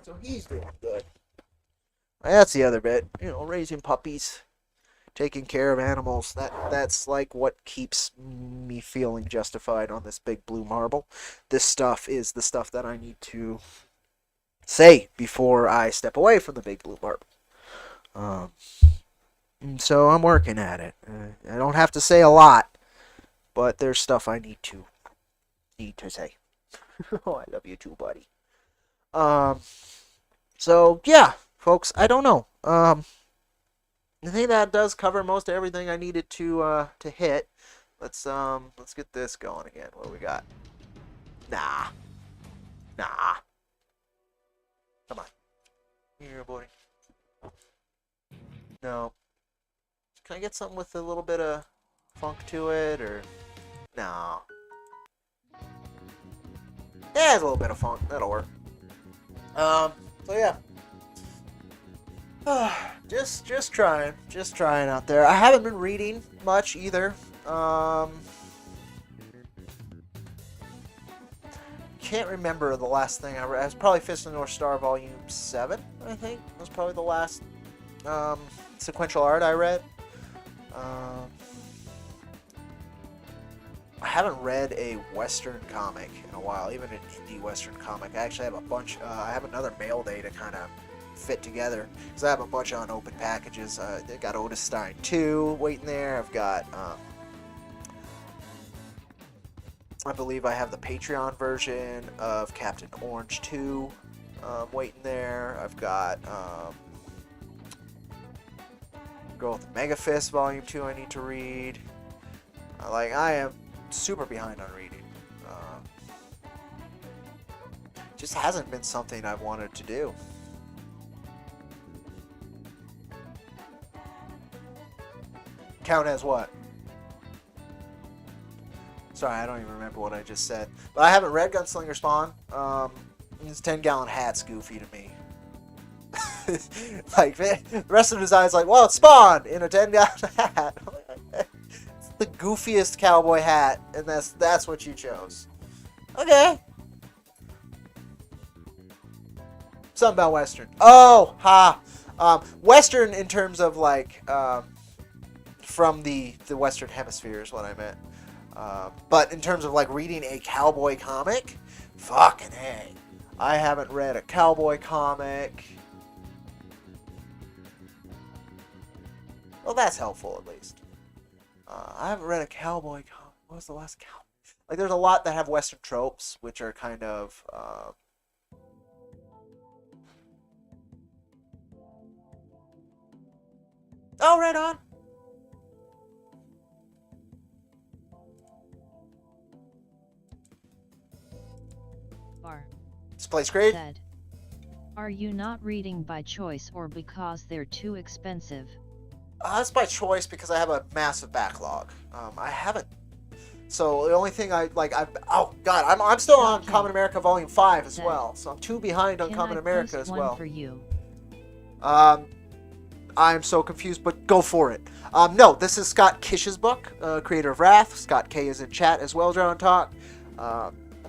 So he's doing good. That's the other bit. Raising puppies, taking care of animals. That's like what keeps me feeling justified on this big blue marble. This stuff is the stuff that I need to say before I step away from the big blue marble. So I'm working at it. I don't have to say a lot, but there's stuff I need to say. Oh, I love you too, buddy. So yeah, folks, I don't know. I think that does cover most of everything I needed to hit. Let's get this going again. What do we got? Nah. Come on. Here, boy. No. Can I get something with a little bit of funk to it, or no? Yeah, there's a little bit of funk. That'll work. So yeah. Just trying out there. I haven't been reading much either. Can't remember the last thing I read. It was probably Fist of the North Star Volume 7, I think. It was probably the last sequential art I read. I haven't read a Western comic in a while, even an indie Western comic. I actually have a bunch. I have another mail day to kind of fit together because I have a bunch on open packages. I got Otis Stein 2 waiting there. I've got, I believe I have the Patreon version of Captain Orange 2 waiting there. I've got Girl with the Mega Fist Volume 2 I need to read. I am super behind on reading. Just hasn't been something I've wanted to do. Count as what? Sorry, I don't even remember what I just said. But I haven't read Gunslinger Spawn. His 10-gallon hat's goofy to me. The rest of the design's like, well, it's Spawn in a 10-gallon hat. It's the goofiest cowboy hat, and that's what you chose. Okay. Something about Western. Oh, ha. Western in terms of from the Western Hemisphere is what I meant. But in terms of reading a cowboy comic, fucking hey. I haven't read a cowboy comic. Well, that's helpful at least. I haven't read a cowboy comic. What was the last cowboy? There's a lot that have Western tropes, which are kind of... Oh, right on. Bar Display screen. said, "Are you not reading by choice or because they're too expensive?" That's by choice because I have a massive backlog. I haven't. So the only thing I'm still on Common America Volume 5 as well. So I'm 2 behind on Common America as well. For you? I'm so confused, but go for it. No, this is Scott Kish's book, creator of Wrath. Scott K is in chat as well, John Talk.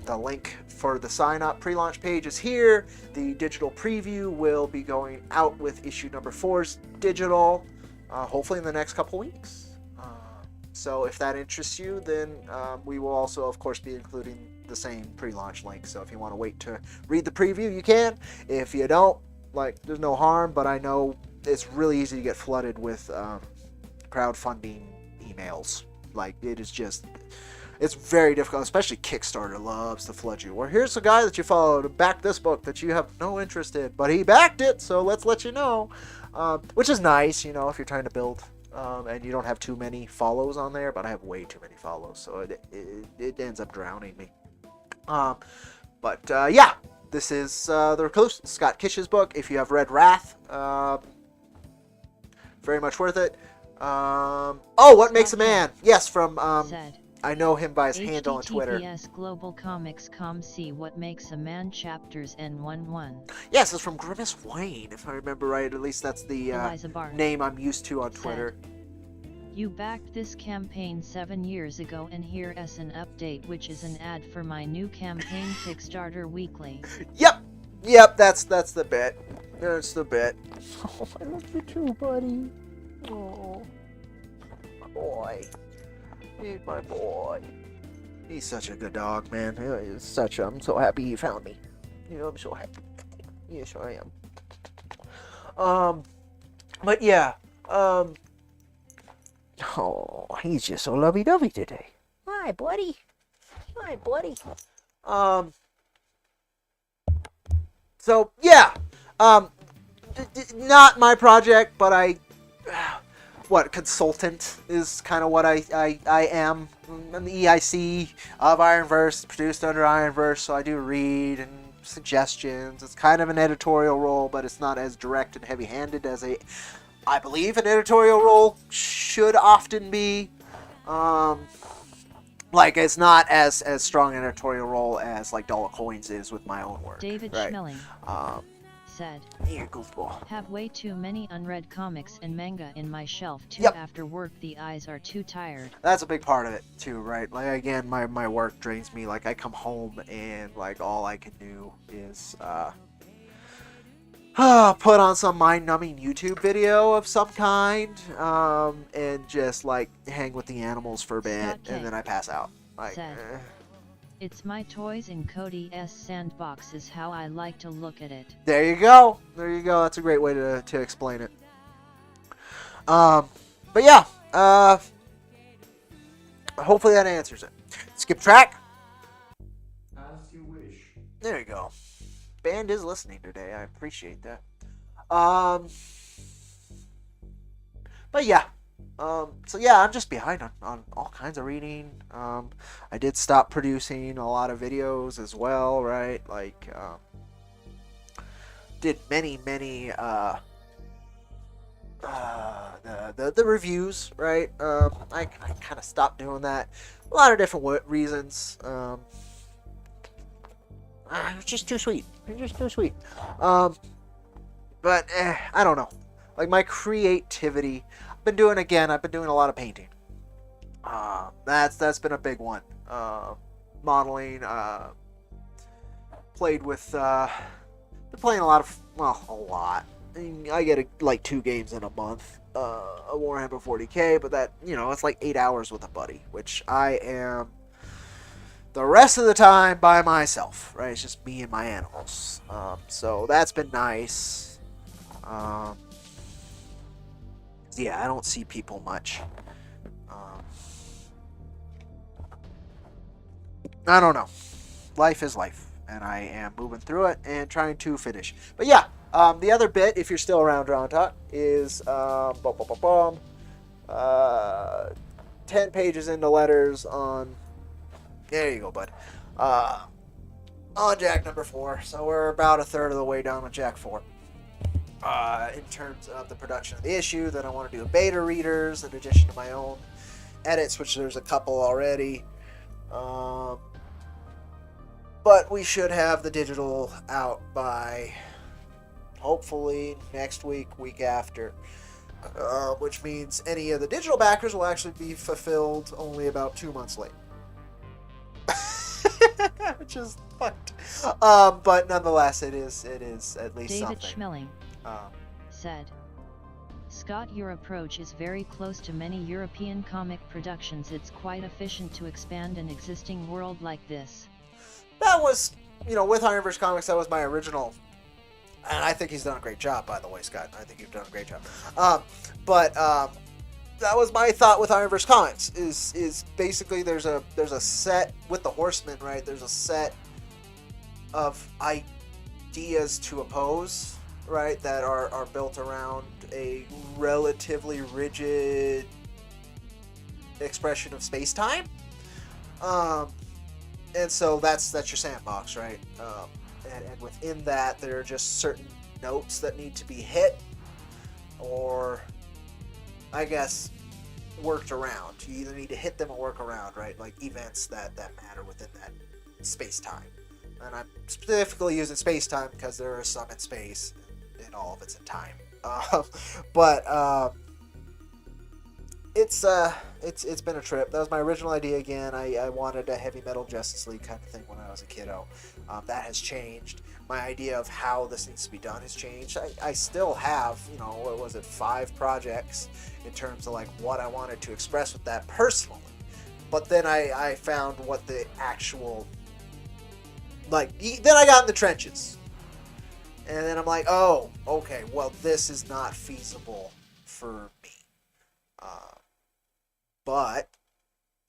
The link for the sign-up pre-launch page is here. The digital preview will be going out with issue number 4's digital, hopefully in the next couple weeks. So if that interests you, then we will also, of course, be including the same pre-launch link. So if you want to wait to read the preview, you can. If you don't, like, there's no harm, but I know it's really easy to get flooded with crowdfunding emails. Like, it is just... It's very difficult, especially Kickstarter loves to flood you. Or here's a guy that you follow to back this book that you have no interest in, but he backed it, so let's let you know. Which is nice, you know, if you're trying to build and you don't have too many follows on there, but I have way too many follows, so it ends up drowning me. Yeah, this is The Recluse, Scott Kish's book. If you have read Wrath, very much worth it. What Makes a Man? Yes, from... said. I know him by his handle on Twitter. HTTPS Global Comics.com See What Makes a Man Chapters N11. Yes, it's from Grimace Wayne, if I remember right. At least that's the name I'm used to on Twitter. You backed this campaign 7 years ago, and here is an update, which is an ad for my new campaign Kickstarter Weekly. Yep, that's the bit. That's the bit. Oh, I love you too, buddy. Oh, my boy. He's my boy. He's such a good dog, man. I'm so happy he found me. You know, I'm so happy. Yes, I am. But yeah. Oh, he's just so lovey-dovey today. Hi, buddy. Hi, buddy. So yeah. Not my project, but consultant is kind of what I am. I'm the EIC of IronVerse, produced under IronVerse, so I do read and suggestions. It's kind of an editorial role, but it's not as direct and heavy-handed as I believe an editorial role should often be. Like, it's not as strong an editorial role as, like, Dollar Coins is with my own work. David right? Schmeling said, "Here, goofball. Have way too many unread comics and manga in my shelf too. Yep. After work the eyes are too tired." That's a big part of it too, right? Like, again, my work drains me. Like, I come home and, like, all I can do is put on some mind-numbing YouTube video of some kind, and just, like, hang with the animals for a bit, and then I pass out. Like, said, "It's my toys in Cody's sandbox is how I like to look at it." There you go. There you go. That's a great way to explain it. But yeah. Hopefully that answers it. Skip track. As you wish. There you go. Band is listening today. I appreciate that. But yeah. So yeah, I'm just behind on all kinds of reading. I did stop producing a lot of videos as well, right? Like, did many the reviews, right? I kind of stopped doing that. A lot of different reasons. It's just too sweet. It's just too sweet. But I don't know. Like, my creativity. I've been doing a lot of painting. That's been a big one. Modeling. Played with. Been playing a lot. I mean, I get like 2 games in a month. A Warhammer 40k, but that, it's like 8 hours with a buddy, which I am the rest of the time by myself, right? It's just me and my animals. So that's been nice. Yeah, I don't see people much. I don't know. Life is life, and I am moving through it and trying to finish. But yeah, the other bit, if you're still around, Drawn Talk, is 10 pages into letters on. There you go, bud. On Jack number 4, so we're about a third of the way down with Jack 4. In terms of the production of the issue, then I want to do beta readers in addition to my own edits, which there's a couple already. But we should have the digital out by hopefully next week after. Which means any of the digital backers will actually be fulfilled only about 2 months late. which is fucked. But nonetheless, it is at least David something. Schmeling Um, said, Scott, your approach is very close to many European comic productions. It's quite efficient to expand an existing world like this. that was, with IronVerse Comics, that was my original. And I think he's done a great job, by the way, Scott. I think you've done a great job. But that was my thought with IronVerse Comics. Is basically there's a set with the Horsemen, right? There's a set of ideas to oppose, right? That are built around a relatively rigid expression of space-time. And so that's your sandbox, right? And within that, there are just certain notes that need to be hit, or I guess worked around. You either need to hit them or work around, right? Like events that matter within that space-time. And I'm specifically using space-time because there are some in space, and all of it's in time. But it's been a trip. That was my original idea again. I wanted a heavy metal Justice League kind of thing when I was a kiddo. That has changed. My idea of how this needs to be done has changed. I still have, 5 projects in terms of like what I wanted to express with that personally. But then I found what the actual, then I got in the trenches. And then I'm like, oh, okay, well, this is not feasible for me. But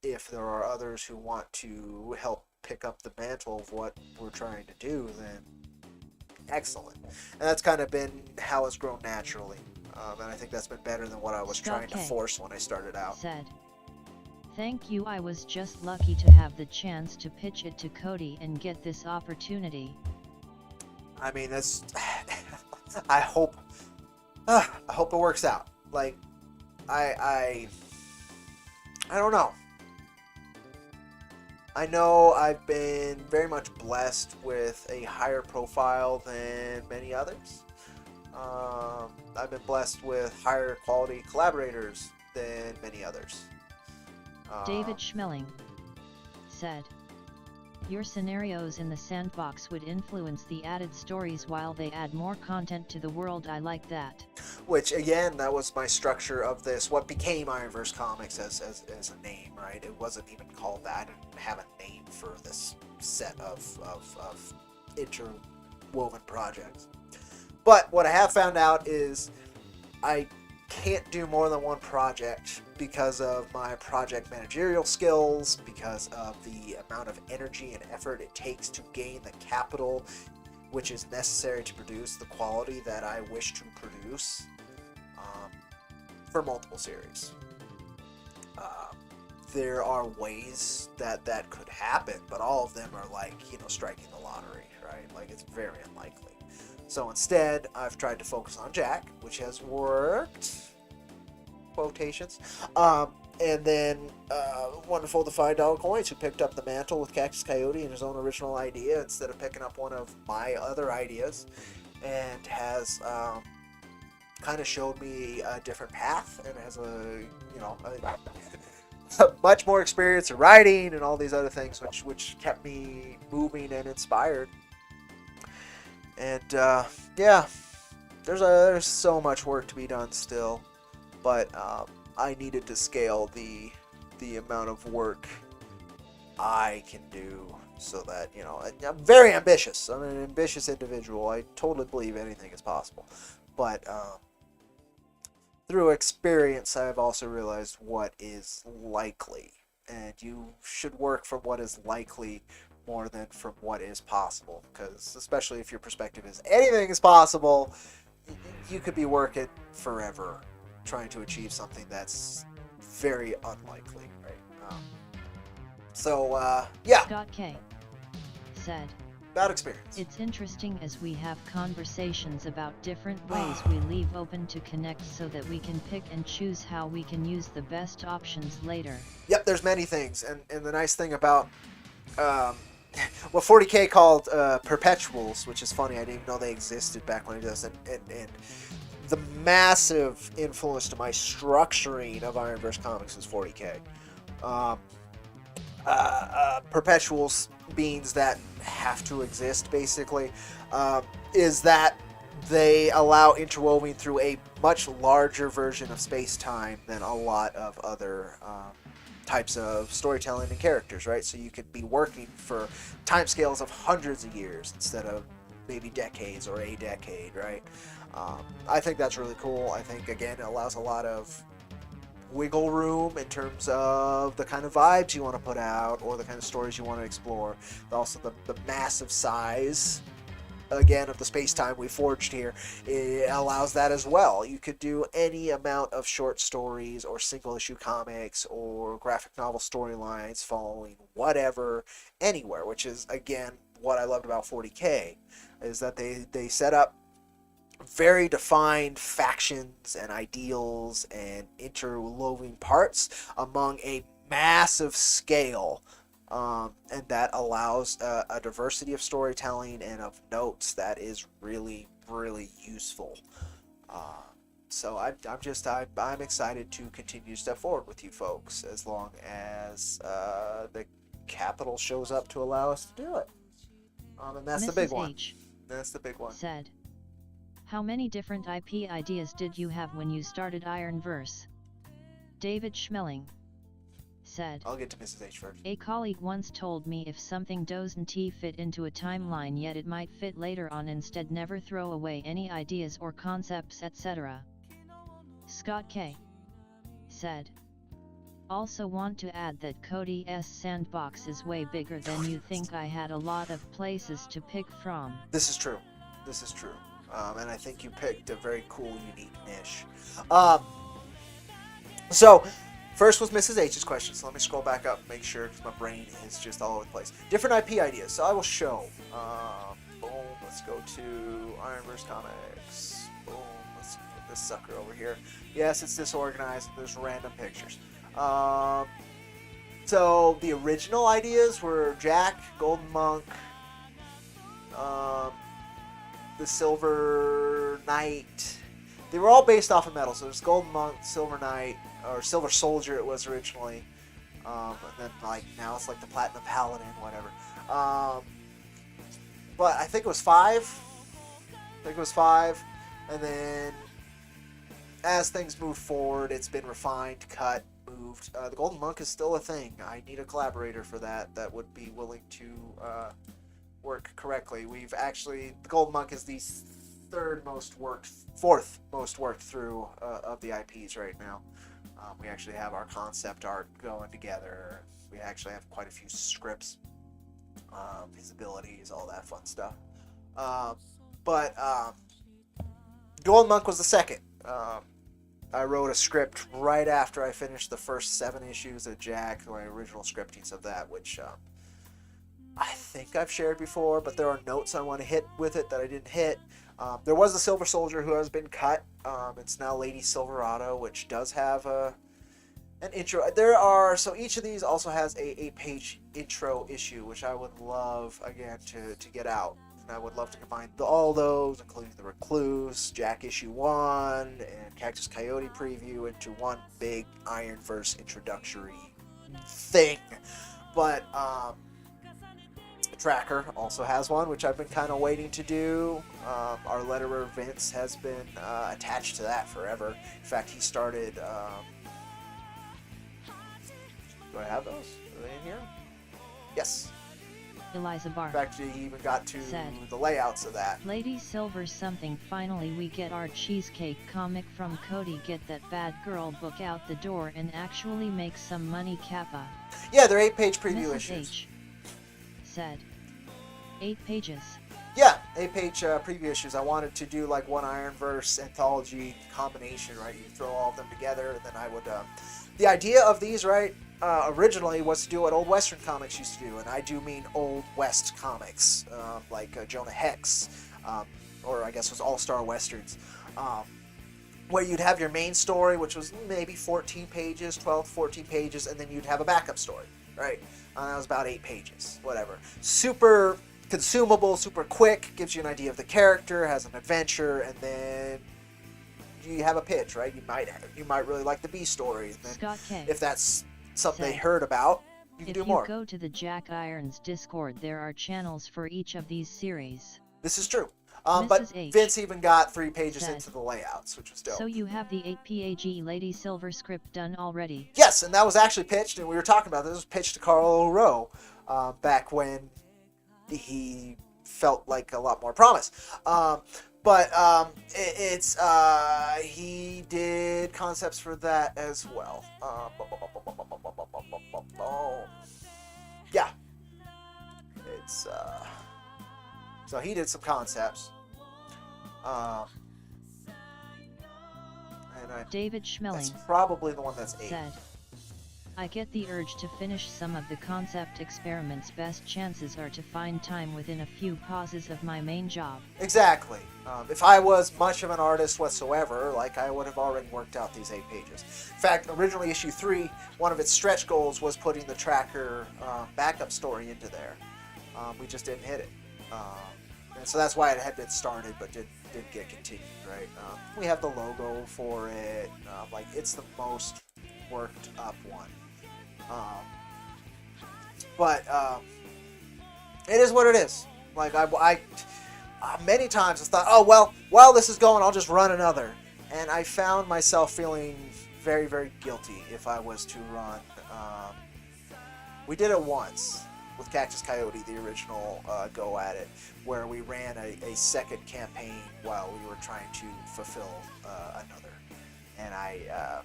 if there are others who want to help pick up the mantle of what we're trying to do, then excellent. And that's kind of been how it's grown naturally. And I think that's been better than what I was trying to force when I started out. Said, thank you. I was just lucky to have the chance to pitch it to Cody and get this opportunity. I mean, that's. I hope it works out. Like, I don't know. I know I've been very much blessed with a higher profile than many others. I've been blessed with higher quality collaborators than many others. David Schmeling said, your scenarios in the sandbox would influence the added stories while they add more content to the world. I like that. Which, again, that was my structure of this, what became IronVerse Comics as a name, right? It wasn't even called that. I didn't have a name for this set of interwoven projects. But what I have found out is I can't do more than one project because of my project managerial skills, because of the amount of energy and effort it takes to gain the capital which is necessary to produce the quality that I wish to produce for multiple series. There are ways that could happen, but all of them are like, striking the lottery, right? Like, it's very unlikely. So instead, I've tried to focus on Jack, which has worked. Quotations. And then wonderful to find $5 Coins, who picked up the mantle with Cactus Coyote and his own original idea instead of picking up one of my other ideas, and has kind of showed me a different path, and has a much more experience in writing and all these other things, which kept me moving and inspired. And there's so much work to be done still, but I needed to scale the amount of work I can do so that, I'm very ambitious. I'm an ambitious individual. I totally believe anything is possible. But through experience, I've also realized what is likely. And you should work from what is likely more than from what is possible. Because especially if your perspective is anything is possible, you could be working forever trying to achieve something that's very unlikely, right? Scott K. said, about experience. it's interesting as we have conversations about different ways we leave open to connect so that we can pick and choose how we can use the best options later. Yep, there's many things, and the nice thing about what 40K called perpetuals, which is funny, I didn't even know they existed back when I did this, and the massive influence to my structuring of IronVerse Comics is 40K. perpetual beings that have to exist, basically, is that they allow interwoven through a much larger version of space-time than a lot of other types of storytelling and characters, right? So you could be working for timescales of hundreds of years instead of maybe decades or a decade, right? I think that's really cool. I think, again, it allows a lot of wiggle room in terms of the kind of vibes you want to put out or the kind of stories you want to explore. Also, the massive size, again, of the space-time we forged here, it allows that as well. You could do any amount of short stories or single-issue comics or graphic novel storylines following whatever, anywhere, which is, again, what I loved about 40K, is that they set up very defined factions and ideals and interwoven parts among a massive scale, and that allows a diversity of storytelling and of notes that is really, really useful. So I'm excited to continue to step forward with you folks as long as the capital shows up to allow us to do it. And that's Mrs. the big one. H. That's the big one. Said, how many different IP ideas did you have when you started IronVerse? David Schmeling said, I'll get to Mrs. H first. a colleague once told me if something doesn't fit into a timeline yet it might fit later on, instead never throw away any ideas or concepts, etc. Scott K. said, also want to add that Cody's sandbox is way bigger than you think. I had a lot of places to pick from. This is true. This is true. And I think you picked a very cool, unique niche. So, first was Mrs. H's question, so let me scroll back up and make sure, because my brain is just all over the place. Different IP ideas, so I will show. Boom, let's go to IronVerse Comics. Boom, let's put this sucker over here. Yes, it's disorganized, there's random pictures. So, the original ideas were Jack, Golden Monk, the Silver Knight. They were all based off of metal. So there's Golden Monk, Silver Knight, or Silver Soldier it was originally. And then now it's like the Platinum Paladin, whatever. But I think it was 5. And then as things move forward, it's been refined, cut, moved. The Golden Monk is still a thing. I need a collaborator for that would be willing to work correctly. We've actually, the Golden Monk is the fourth most worked through of the IPs right now. We actually have our concept art going together. We actually have quite a few scripts, his abilities, all that fun stuff. But Golden Monk was the second. I wrote a script right after I finished the first 7 issues of Jack, my original scriptings of that, which I think I've shared before, but there are notes I want to hit with it that I didn't hit. There was the Silver Soldier who has been cut. It's now Lady Silverado, which does have an intro. So each of these also has a 8-page intro issue, which I would love, again, to get out. And I would love to combine all those, including the Recluse, Jack issue 1, and Cactus Coyote preview into one big IronVerse introductory thing. But, Tracker also has one, which I've been kind of waiting to do. Our letterer Vince has been attached to that forever. In fact, he started. Do I have those? Are they in here? Yes. Eliza Barr In fact, he even got to said, the layouts of that. Lady Silver something, finally we get our cheesecake comic from Cody. Get that bad girl book out the door and actually make some money, Kappa. Yeah, they're 8-page preview Mrs. issues. H. said, 8 pages. Yeah, 8-page preview issues. I wanted to do like one IronVerse anthology combination, right? You throw all of them together, and then I would. The idea of these, right, originally was to do what Old Western comics used to do, and I do mean Old West comics, like Jonah Hex, or I guess it was All-Star Westerns, where you'd have your main story, which was maybe 14 pages, 12 to 14 pages, and then you'd have a backup story, right? That was about 8 pages, whatever. Super consumable, super quick, gives you an idea of the character, has an adventure, and then you have a pitch, right? You might really like the B story, and then Scott K. if that's something they said, heard about, you can If do you more. go to the Jack Irons Discord, there are channels for each of these series. This is true. But Mrs. H Vince even got 3 pages said, into the layouts, which was dope. So you have the 8-page Lady Silver script done already? Yes, and that was actually pitched, and we were talking about this. It was pitched to Carl Rowe back when he felt like a lot more promise. He did concepts for that as well. Yeah. So he did some concepts. David That's Schmeling probably the one that's 8. said, I get the urge to finish some of the concept experiments. Best chances are to find time within a few pauses of my main job. Exactly. If I was much of an artist whatsoever, like, I would have already worked out these 8 pages. In fact, originally issue 3, one of its stretch goals was putting the tracker backup story into there. We just didn't hit it. And so that's why it had been started but didn't get continued, right? We have the logo for it. Like, it's the most worked up one. But it is what it is. Like, I many times I thought, oh, well, while this is going, I'll just run another. And I found myself feeling very, very guilty if I was to run. We did it once with Cactus Coyote, the original go at it, where we ran a second campaign while we were trying to fulfill another. And I,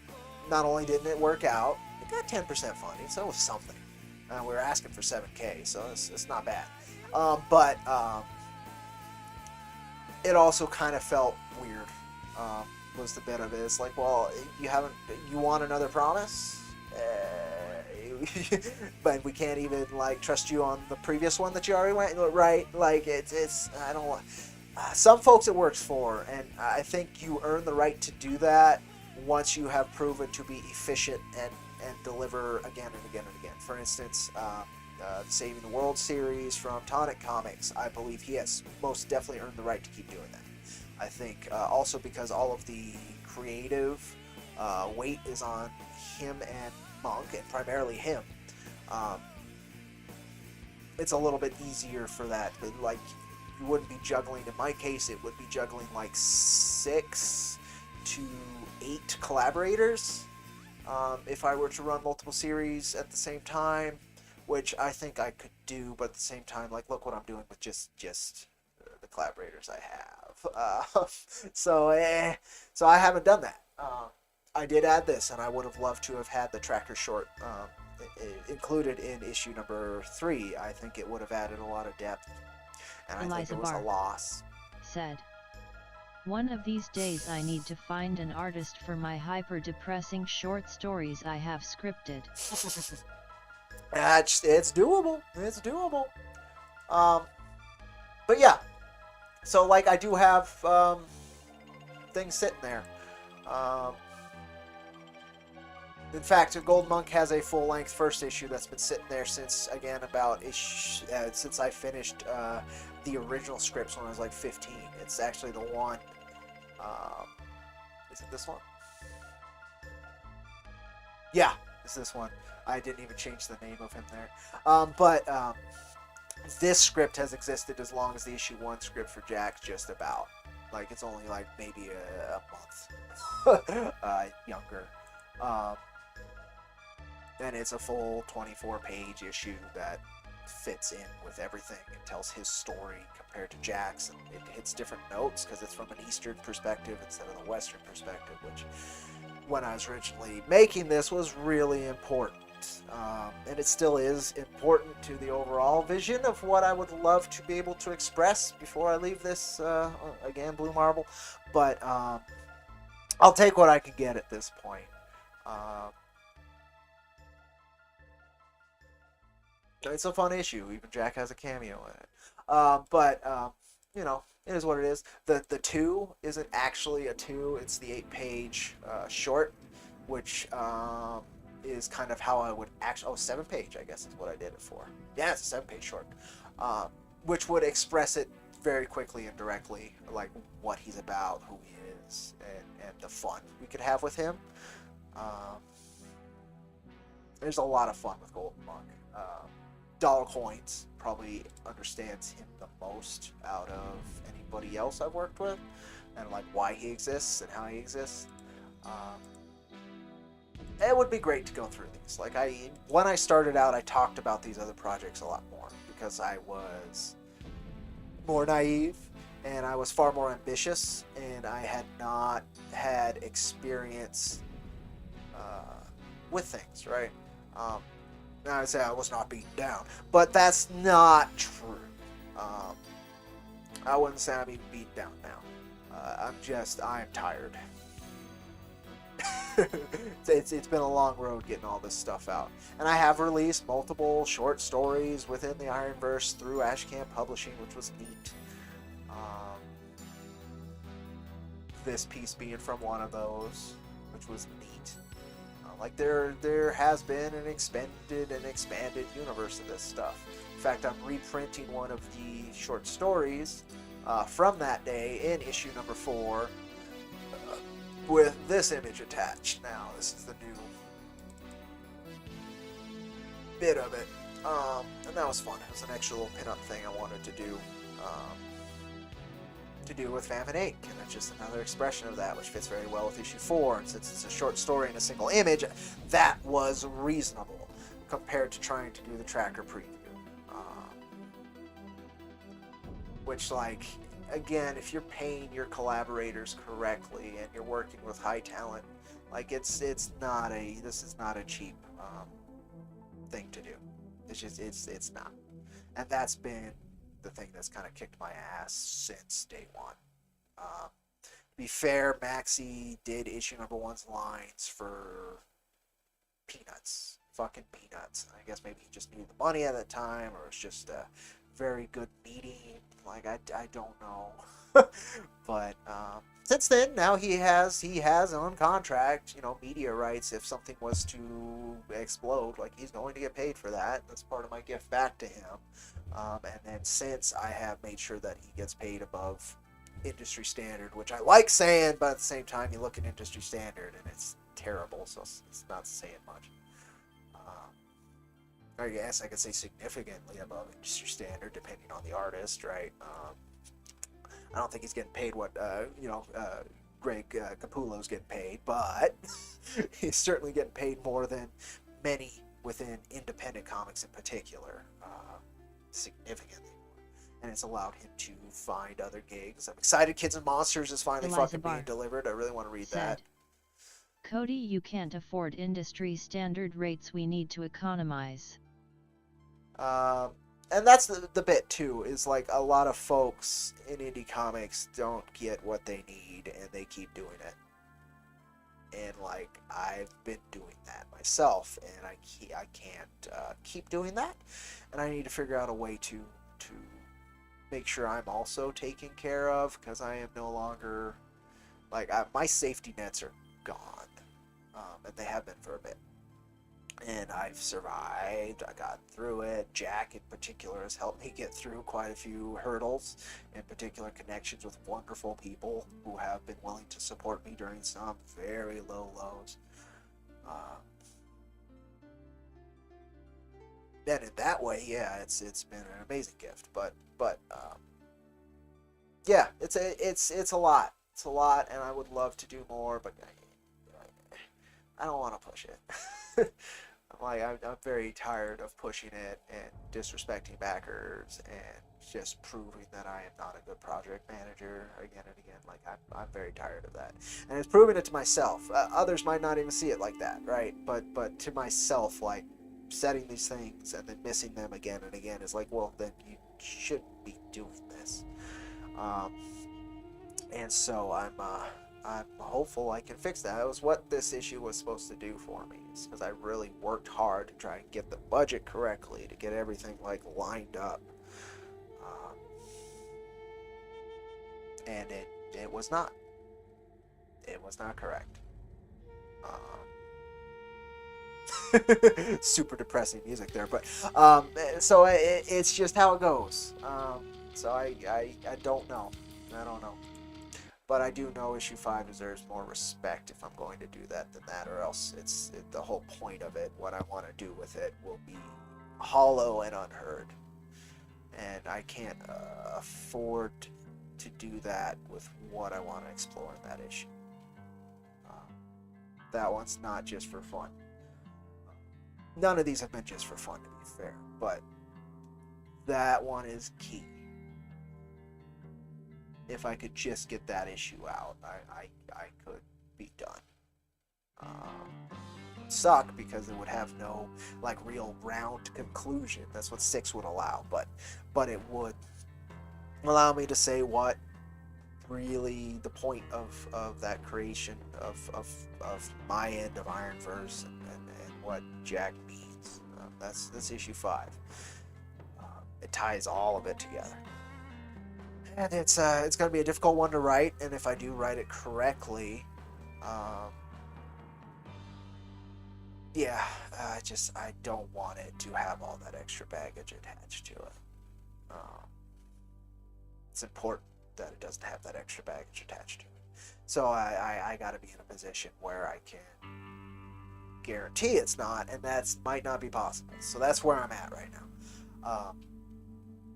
not only didn't it work out, it got 10% funding, so it was something. We were asking for 7K, so it's not bad. But it also kind of felt weird, was the bit of it. It's like, well, you want another promise? But we can't even, like, trust you on the previous one that you already went, right? Like, I don't want... some folks it works for, and I think you earn the right to do that once you have proven to be efficient and deliver again and again and again. For instance, the Saving the World series from Tonic Comics, I believe he has most definitely earned the right to keep doing that. I think also because all of the creative weight is on him and Monk, and primarily him. It's a little bit easier for that, but like, you wouldn't be juggling. In my case, it would be juggling like 6 to 8 collaborators if I were to run multiple series at the same time, which I think I could do, but at the same time, like, look what I'm doing with just the collaborators I have. So I haven't done that. I did add this, and I would have loved to have had the tracker short included in issue number 3. I think it would have added a lot of depth, and I think it was a loss. Said, one of these days I need to find an artist for my hyper-depressing short stories I have scripted. It's doable. It's doable. But yeah. So, like, I do have things sitting there. In fact, Gold Monk has a full-length first issue that's been sitting there since, again, since I finished the original scripts when I was like 15. It's actually the one. Is it this one? Yeah, it's this one. I didn't even change the name of him there. But this script has existed as long as the issue 1 script for Jack, just about. Like, it's only like maybe a month younger. And it's a full 24-page issue that fits in with everything and tells his story compared to Jack's, and it hits different notes because it's from an Eastern perspective instead of the Western perspective, which, when I was originally making this, was really important. And it still is important to the overall vision of what I would love to be able to express before I leave this, again, Blue Marble. But I'll take what I can get at this point. It's a fun issue. Even Jack has a cameo in it. But you know, it is what it is. The 2 isn't actually a 2. It's the 8-page short, which is kind of how I would actually... Oh, 7-page, I guess is what I did it for. Yeah, it's a 7-page short. Which would express it very quickly and directly, like what he's about, who he is, and the fun we could have with him. There's a lot of fun with Golden Monk. Dollar Coins probably understands him the most out of anybody else I've worked with, and like why he exists and how he exists. It would be great to go through these. Like when I started out, I talked about these other projects a lot more because I was more naive and I was far more ambitious, and I had not had experience with things, right? Now I say I was not beaten down, but that's not true. I wouldn't say I'm even beaten down now. I'm tired. It's been a long road getting all this stuff out, and I have released multiple short stories within the IronVerse through Ashcan Publishing, which was neat. This piece being from one of those, which was neat. Like there has been an expanded universe of this stuff. In fact, I'm reprinting one of the short stories from that day in issue number 4 with this image attached. Now this is the new bit of it, and that was fun. It was an extra little pinup thing I wanted to do with Famine Inc., and it's just another expression of that, which fits very well with issue 4. And since it's a short story in a single image, that was reasonable compared to trying to do the tracker preview. Which, like, again, if you're paying your collaborators correctly and you're working with high talent, like this is not a cheap thing to do. It's not, and that's been the thing that's kind of kicked my ass since day one. To be fair, Maxie did issue number 1's lines for peanuts. Fucking peanuts. I guess maybe he just needed the money at that time, or it's just a very good meeting. Like, I don't know. But since then, now he has on contract, media rights. If something was to explode, like, he's going to get paid for that. That's part of my gift back to him. And then since I have made sure that he gets paid above industry standard, which I like saying, but at the same time, you look at industry standard and it's terrible, so it's not saying much. I guess I could say significantly above industry standard, depending on the artist, right? I don't think he's getting paid what Greg Capullo's getting paid, but he's certainly getting paid more than many within independent comics in particular, significantly more. And it's allowed him to find other gigs. I'm excited Kids and Monsters is finally fucking being delivered. I really want to read that. Cody, you can't afford industry standard rates. We need to economize. And that's the bit too, is like a lot of folks in indie comics don't get what they need and they keep doing it. And like, I've been doing that myself, and I can't keep doing that, and I need to figure out a way to make sure I'm also taken care of, because I am no longer, like, my safety nets are gone, and they have been for a bit. And I've survived. I got through it. Jack, in particular, has helped me get through quite a few hurdles. In particular, connections with wonderful people who have been willing to support me during some very low lows. And in that way, yeah, it's been an amazing gift. But yeah, it's a lot. It's a lot, and I would love to do more, but I don't want to push it. I'm very tired of pushing it and disrespecting backers and just proving that I am not a good project manager again and again. Like, I'm very tired of that, and it's proving it to myself. Others might not even see it like that, right? But to myself, like, setting these things and then missing them again and again is like, well, then you shouldn't be doing this. And so I'm hopeful I can fix that. That was what this issue was supposed to do for me, because I really worked hard to try and get the budget correctly, to get everything like lined up, and it was not. It was not correct. Super depressing music there, but so it's just how it goes. So I don't know. I don't know. But I do know issue 5 deserves more respect if I'm going to do that than that, or else the whole point of it, what I want to do with it, will be hollow and unheard. And I can't afford to do that with what I want to explore in that issue. That one's not just for fun. None of these have been just for fun, to be fair, but that one is key. If I could just get that issue out, I could be done. It would suck because it would have no like real round conclusion. That's what 6 would allow, but it would allow me to say what really the point of that creation of my end of IronVerse and what Jack means. That's issue 5. It ties all of it together. And it's going to be a difficult one to write, and if I do write it correctly, I don't want it to have all that extra baggage attached to it. It's important that it doesn't have that extra baggage attached to it. So I got to be in a position where I can guarantee it's not, and that might not be possible. So that's where I'm at right now.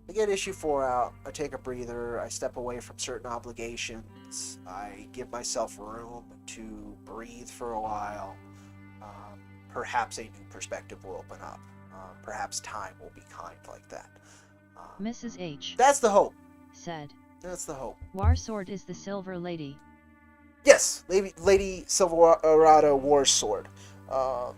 I get issue 4 out, I take a breather, I step away from certain obligations, I give myself room to breathe for a while. Perhaps a new perspective will open up. Perhaps time will be kind like that. Mrs. H. That's the hope. Said. That's the hope. Warsword is the Silver Lady. Yes, Lady Silverado Warsword. So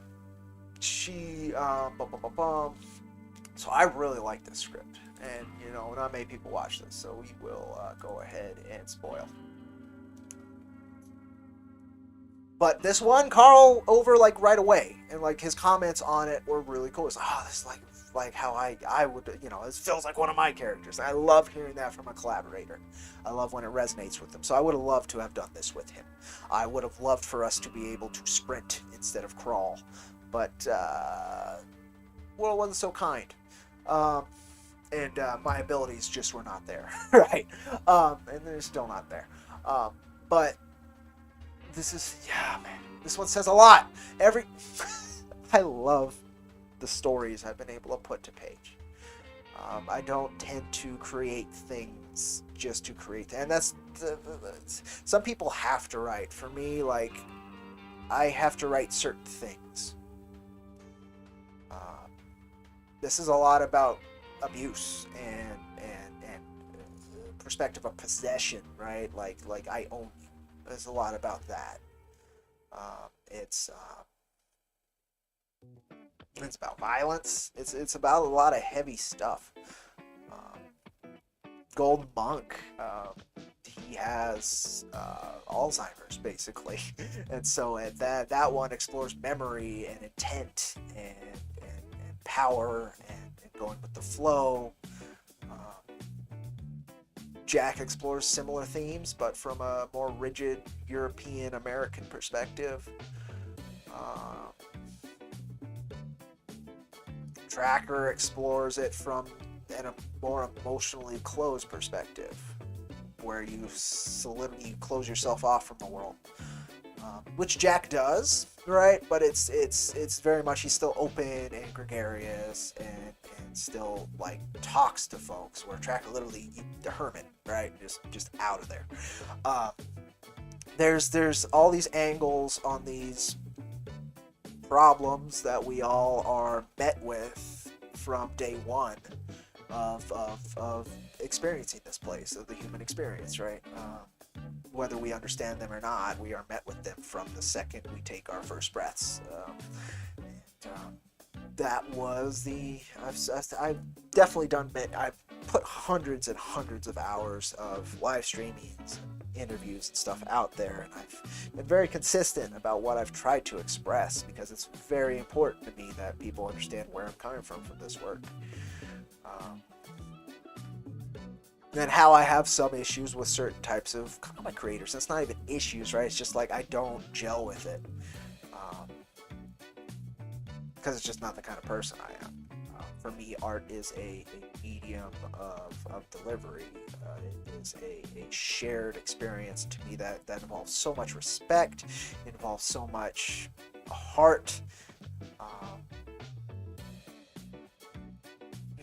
I really like this script. And, not many people watch this, so we will go ahead and spoil. But this one, Carl over right away, and his comments on it were really cool. It's this is like how I would, this feels like one of my characters. I love hearing that from a collaborator. I love when it resonates with them. So I would have loved to have done this with him. I would have loved for us to be able to sprint instead of crawl, but world wasn't so kind. And my abilities just were not there, right? And they're still not there. But this is, man, this one says a lot. I love the stories I've been able to put to page. I don't tend to create things just to create, and that's some people have to write. For me, I have to write certain things. This is a lot about abuse and perspective of possession, right? Like I own you. There's a lot about that. It's about violence. It's about a lot of heavy stuff. Gold Monk, he has Alzheimer's basically, and so that one explores memory and intent and power and going with the flow. Jack explores similar themes, but from a more rigid European American perspective. Tracker explores it from a more emotionally closed perspective, where you close yourself off from the world, which Jack does, right? But it's very much, he's still open and gregarious and still talks to folks, where Tracker literally the hermit, right? Just out of there. There's all these angles on these problems that we all are met with from day one of experiencing this place, of the human experience, right? Whether we understand them or not, we are met with them from the second we take our first breaths. That was I've definitely done I've put hundreds and hundreds of hours of live streamings, interviews and stuff out there, and I've been very consistent about what I've tried to express, because it's very important to me that people understand where I'm coming from this work. And how I have some issues with certain types of comic creators. That's not even issues, right? It's just I don't gel with it. Because it's just not the kind of person I am. For me, art is a medium of delivery. It is a shared experience to me that involves so much respect, it involves so much heart.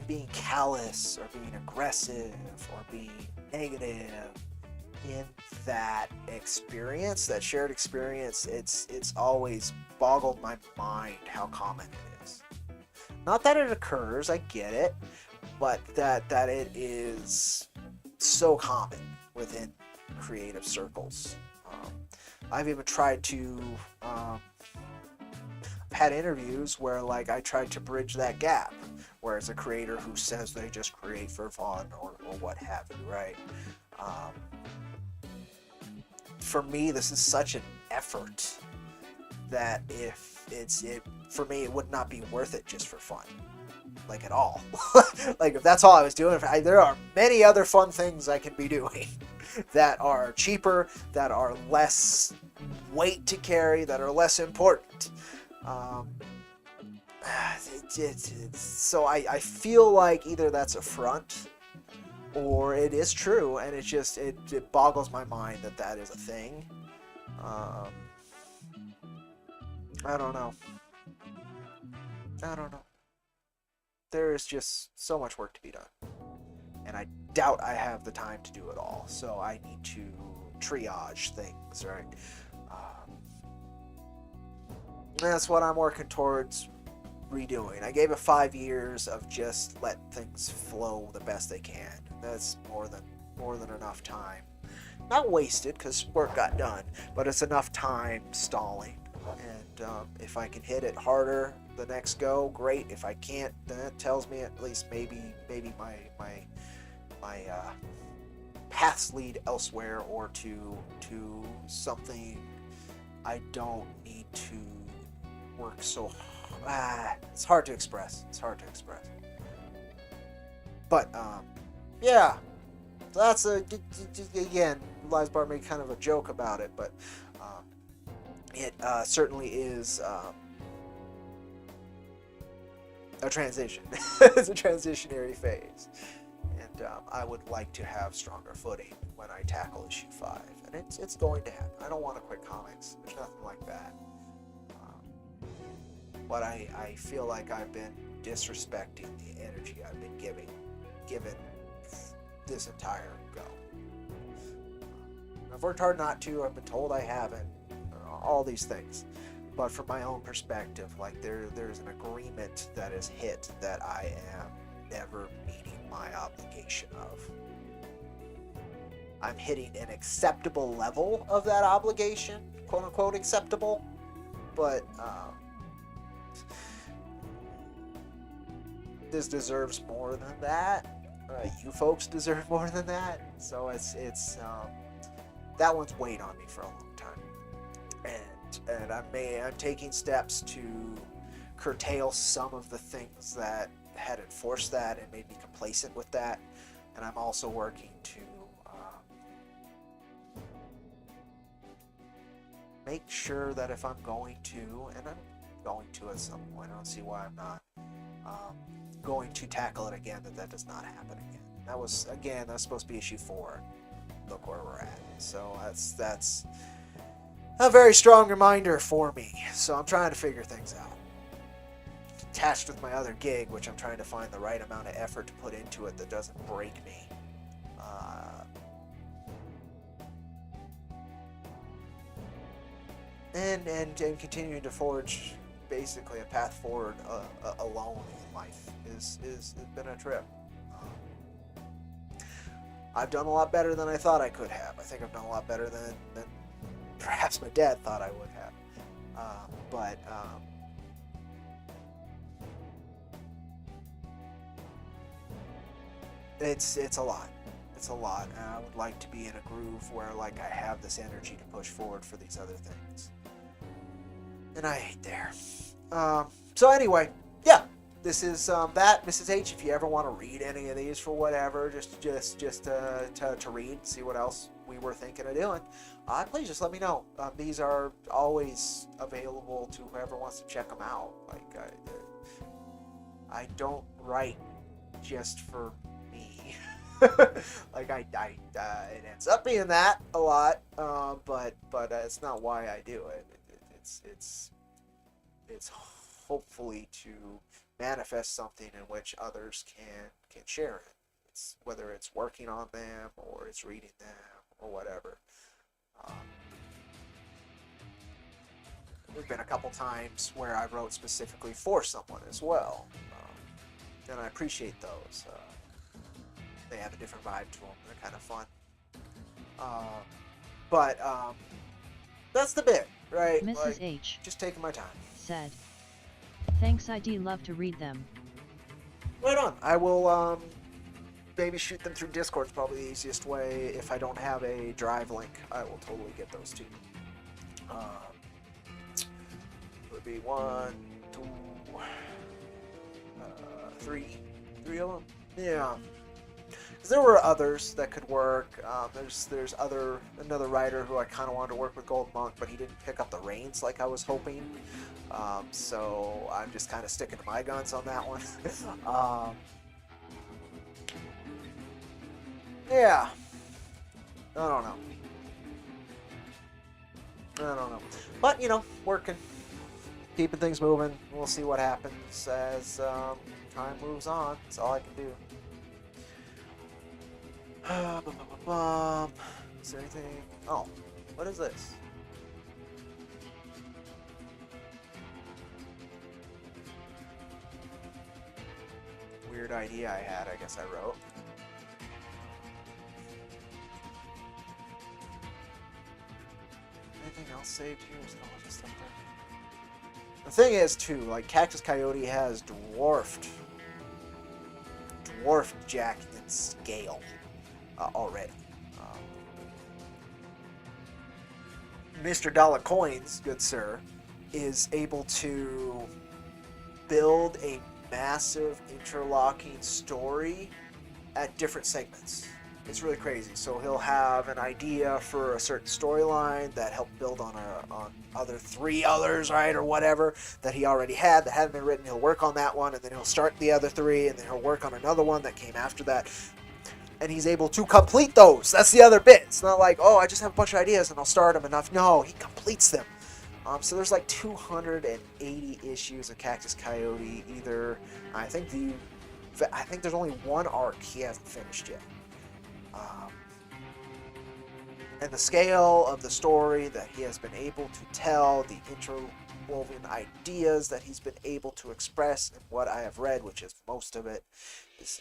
being callous or being aggressive or being negative in that experience, that shared experience. It's always boggled my mind how common it is. Not that it occurs, I get it, but that it is so common within creative circles. I've even tried to had interviews where like I tried to bridge that gap, where it's a creator who says they just create for fun or what have you, right? For me, this is such an effort that if for me, it would not be worth it just for fun, like at all. Like if that's all I was doing, there are many other fun things I can be doing that are cheaper, that are less weight to carry, that are less important. So I feel like either that's a front or it is true, and it boggles my mind that is a thing. I don't know. There is just so much work to be done, and I doubt I have the time to do it all, so I need to triage things, right? That's what I'm working towards redoing. I gave it 5 years of just let things flow the best they can. That's more than enough time. Not wasted, because work got done, but it's enough time stalling. And if I can hit it harder the next go, great. If I can't, then it tells me at least maybe my paths lead elsewhere, or to something I don't need to work so hard. It's hard to express. But yeah, that's again, Lies Bar made kind of a joke about it, but it certainly is a transition. It's a transitionary phase, and I would like to have stronger footing when I tackle issue 5, and it's going to happen. I don't want to quit comics. There's nothing like that. But I feel like I've been disrespecting the energy I've been given this entire go. I've worked hard not to. I've been told I haven't. All these things. But from my own perspective, like there's an agreement that is hit that I am never meeting my obligation of. I'm hitting an acceptable level of that obligation, quote unquote acceptable, but this deserves more than that. You folks deserve more than that. So it's that one's weighed on me for a long time, and I'm taking steps to curtail some of the things that had enforced that and made me complacent with that, and I'm also working to make sure that if I'm going to, and I'm going to at some point, I don't see why I'm not going to tackle it again, that does not happen again. That's supposed to be issue 4. Look where we're at. So that's a very strong reminder for me. So I'm trying to figure things out. Attached with my other gig, which I'm trying to find the right amount of effort to put into it that doesn't break me. And continuing to forge basically a path forward alone in life has been a trip. I've done a lot better than I thought I could have. I think I've done a lot better than perhaps my dad thought I would have. But it's a lot. It's a lot. And I would like to be in a groove where like I have this energy to push forward for these other things. And I ain't there. So anyway, yeah, this is that Mrs. H. If you ever want to read any of these for whatever, just to read, see what else we were thinking of doing, please just let me know. These are always available to whoever wants to check them out. Like I don't write just for me. Like it ends up being that a lot, but it's not why I do it. It's hopefully to manifest something in which others can share it. It's, whether it's working on them or it's reading them or whatever. There's been a couple times where I wrote specifically for someone as well, and I appreciate those. They have a different vibe to them. They're kind of fun. But that's the bit, right? Mrs. Like, H. just taking my time. said, "Thanks, I'd love to read them." Right on. I will maybe shoot them through Discord. It's probably the easiest way. If I don't have a drive link, I will totally get those to you. It would be 1, 2, 3 of them. Yeah. 'Cause there were others that could work. There's another writer who I kind of wanted to work with, Gold Monk, but he didn't pick up the reins like I was hoping. So I'm just kind of sticking to my guns on that one. Yeah. I don't know. But, working. Keeping things moving. We'll see what happens as time moves on. That's all I can do. Is there anything? Oh, what is this? Weird idea I had, I guess I wrote. Anything else saved here? Is it all just up there? The thing is, too, like, Cactus Coyote has dwarfed Jack in scale already. Mr. Dollar Coins, good sir, is able to build a massive interlocking story at different segments. It's really crazy. So he'll have an idea for a certain storyline that helped build on three others, right, or whatever that he already had that hadn't been written. He'll work on that one, and then he'll start the other 3, and then he'll work on another one that came after that. And he's able to complete those. That's the other bit. It's not like, oh, I just have a bunch of ideas and I'll start them enough. No, he completes them. So there's like 280 issues of Cactus Coyote. I think there's only one arc he hasn't finished yet. And the scale of the story that he has been able to tell, the interwoven ideas that he's been able to express, and what I have read, which is most of it, is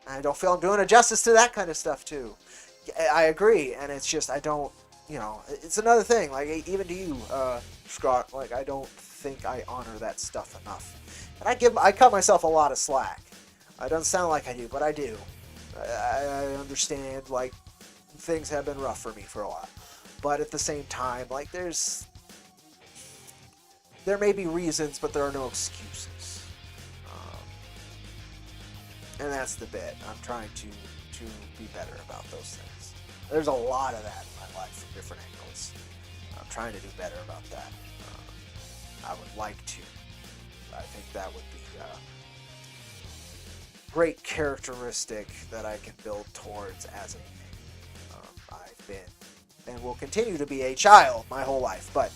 I don't feel I'm doing a justice to that kind of stuff too. I agree, and it's just I don't. It's another thing. Like even to you, Scott. Like I don't think I honor that stuff enough, and I cut myself a lot of slack. It doesn't sound like I do, but I do. I understand. Like things have been rough for me for a while, but at the same time, like there may be reasons, but there are no excuses. And that's the bit. I'm trying to be better about those things. There's a lot of that in my life from different angles. I'm trying to do better about that. I would like to. I think that would be a great characteristic that I can build towards as a man. I've been and will continue to be a child my whole life, but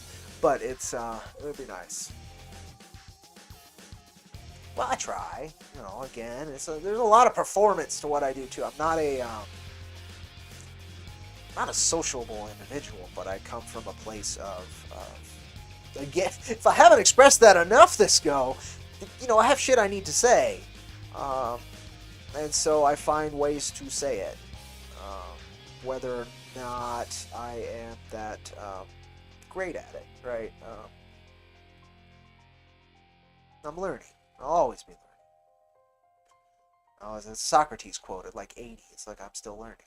it would be nice. Well, I try. Again, there's a lot of performance to what I do too. I'm not a sociable individual, but I come from a place of again, if I haven't expressed that enough this go, I have shit I need to say, and so I find ways to say it, whether or not I am that great at it, right? I'm learning. I'll always be learning. As Socrates quoted, like 80. It's like I'm still learning.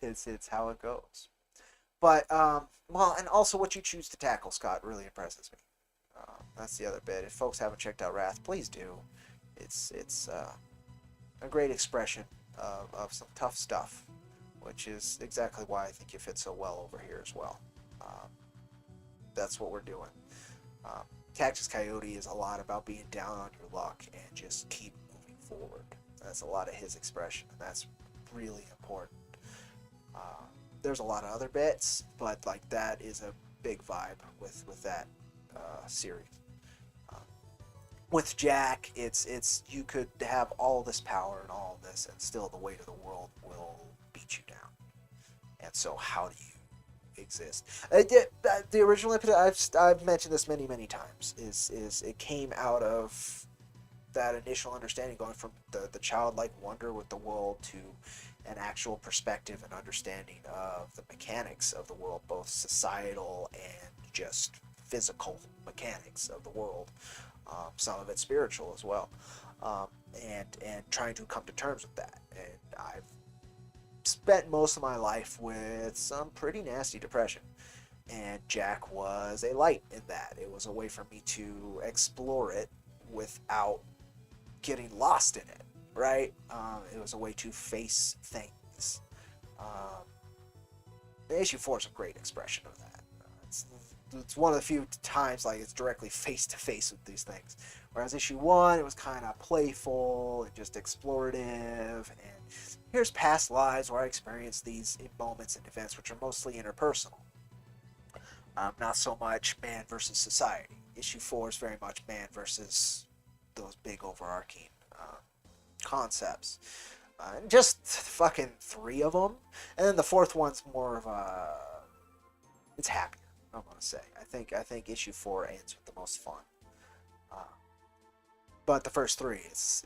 It's how it goes. But and also what you choose to tackle, Scott, really impresses me. That's the other bit. If folks haven't checked out Wrath, please do. It's a great expression of some tough stuff, which is exactly why I think you fit so well over here as well. That's what we're doing. Cactus Coyote is a lot about being down on your luck and just keep moving forward. That's a lot of his expression, and that's really important. There's a lot of other bits, but like that is a big vibe with that series. with Jack, it's you could have all this power and all this, and still the weight of the world will beat you down. And so, how do you exist? The original episode, I've mentioned this many times. Is it came out of that initial understanding, going from the childlike wonder with the world to an actual perspective and understanding of the mechanics of the world, both societal and just physical mechanics of the world. Some of it spiritual as well, and trying to come to terms with that. And I've spent most of my life with some pretty nasty depression, and Jack was a light in that. It was a way for me to explore it without getting lost in it, right? It was a way to face things. The issue 4 is a great expression of that. It's one of the few times like it's directly face to face with these things. Whereas issue 1, it was kind of playful and just explorative. And here's past lives where I experienced these moments and events which are mostly interpersonal. Not so much man versus society. Issue 4 is very much man versus those big overarching concepts. Just fucking 3 of them. And then the 4th one's more of a... It's happier, I'm gonna say. I think issue 4 ends with the most fun. But the first 3 is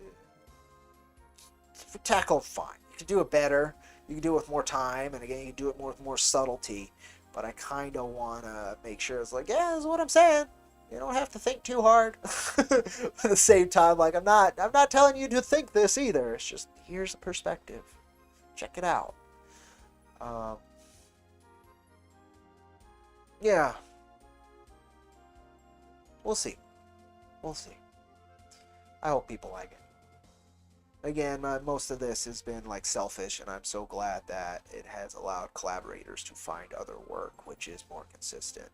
tackled fine. You can do it better. You can do it with more time, and again, you can do it with more subtlety. But I kind of want to make sure it's like, yeah, this is what I'm saying. You don't have to think too hard. At the same time, like I'm not telling you to think this either. It's just here's a perspective. Check it out. Yeah. We'll see. We'll see. I hope people like it. Again, most of this has been like selfish, and I'm so glad that it has allowed collaborators to find other work which is more consistent,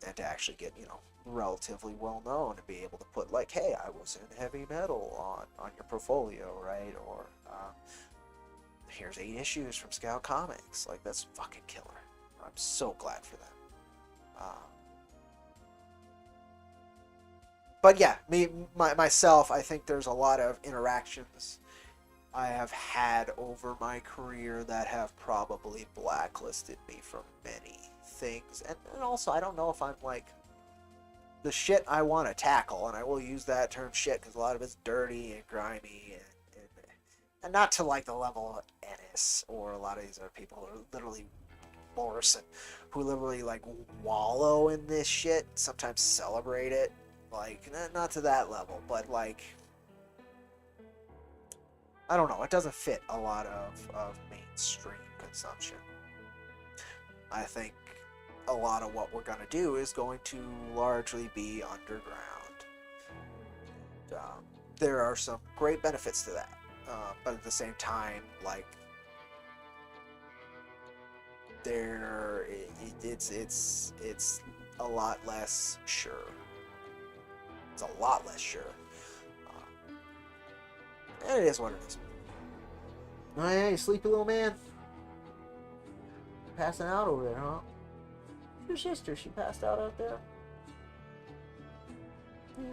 and to actually get, you know, relatively well known and be able to put like, hey, I was in heavy metal on your portfolio, right? Or here's 8 issues from Scout Comics. Like, that's fucking killer. I'm so glad for them. But yeah, myself, I think there's a lot of interactions I have had over my career that have probably blacklisted me from many things. And also, I don't know if I'm like the shit I want to tackle, and I will use that term shit because a lot of it's dirty and grimy, and not to like the level of Ennis or a lot of these other people who are literally Morrison, who literally like wallow in this shit, sometimes celebrate it. Like, not to that level, but like, I don't know, it doesn't fit a lot of mainstream consumption. I think a lot of what we're going to do is going to largely be underground. There are some great benefits to that, but at the same time, like, it's a lot less sure. It's a lot less sure. And it is what it is. Oh yeah, you sleepy little man? Passing out over there, huh? Your sister, she passed out there? Yeah.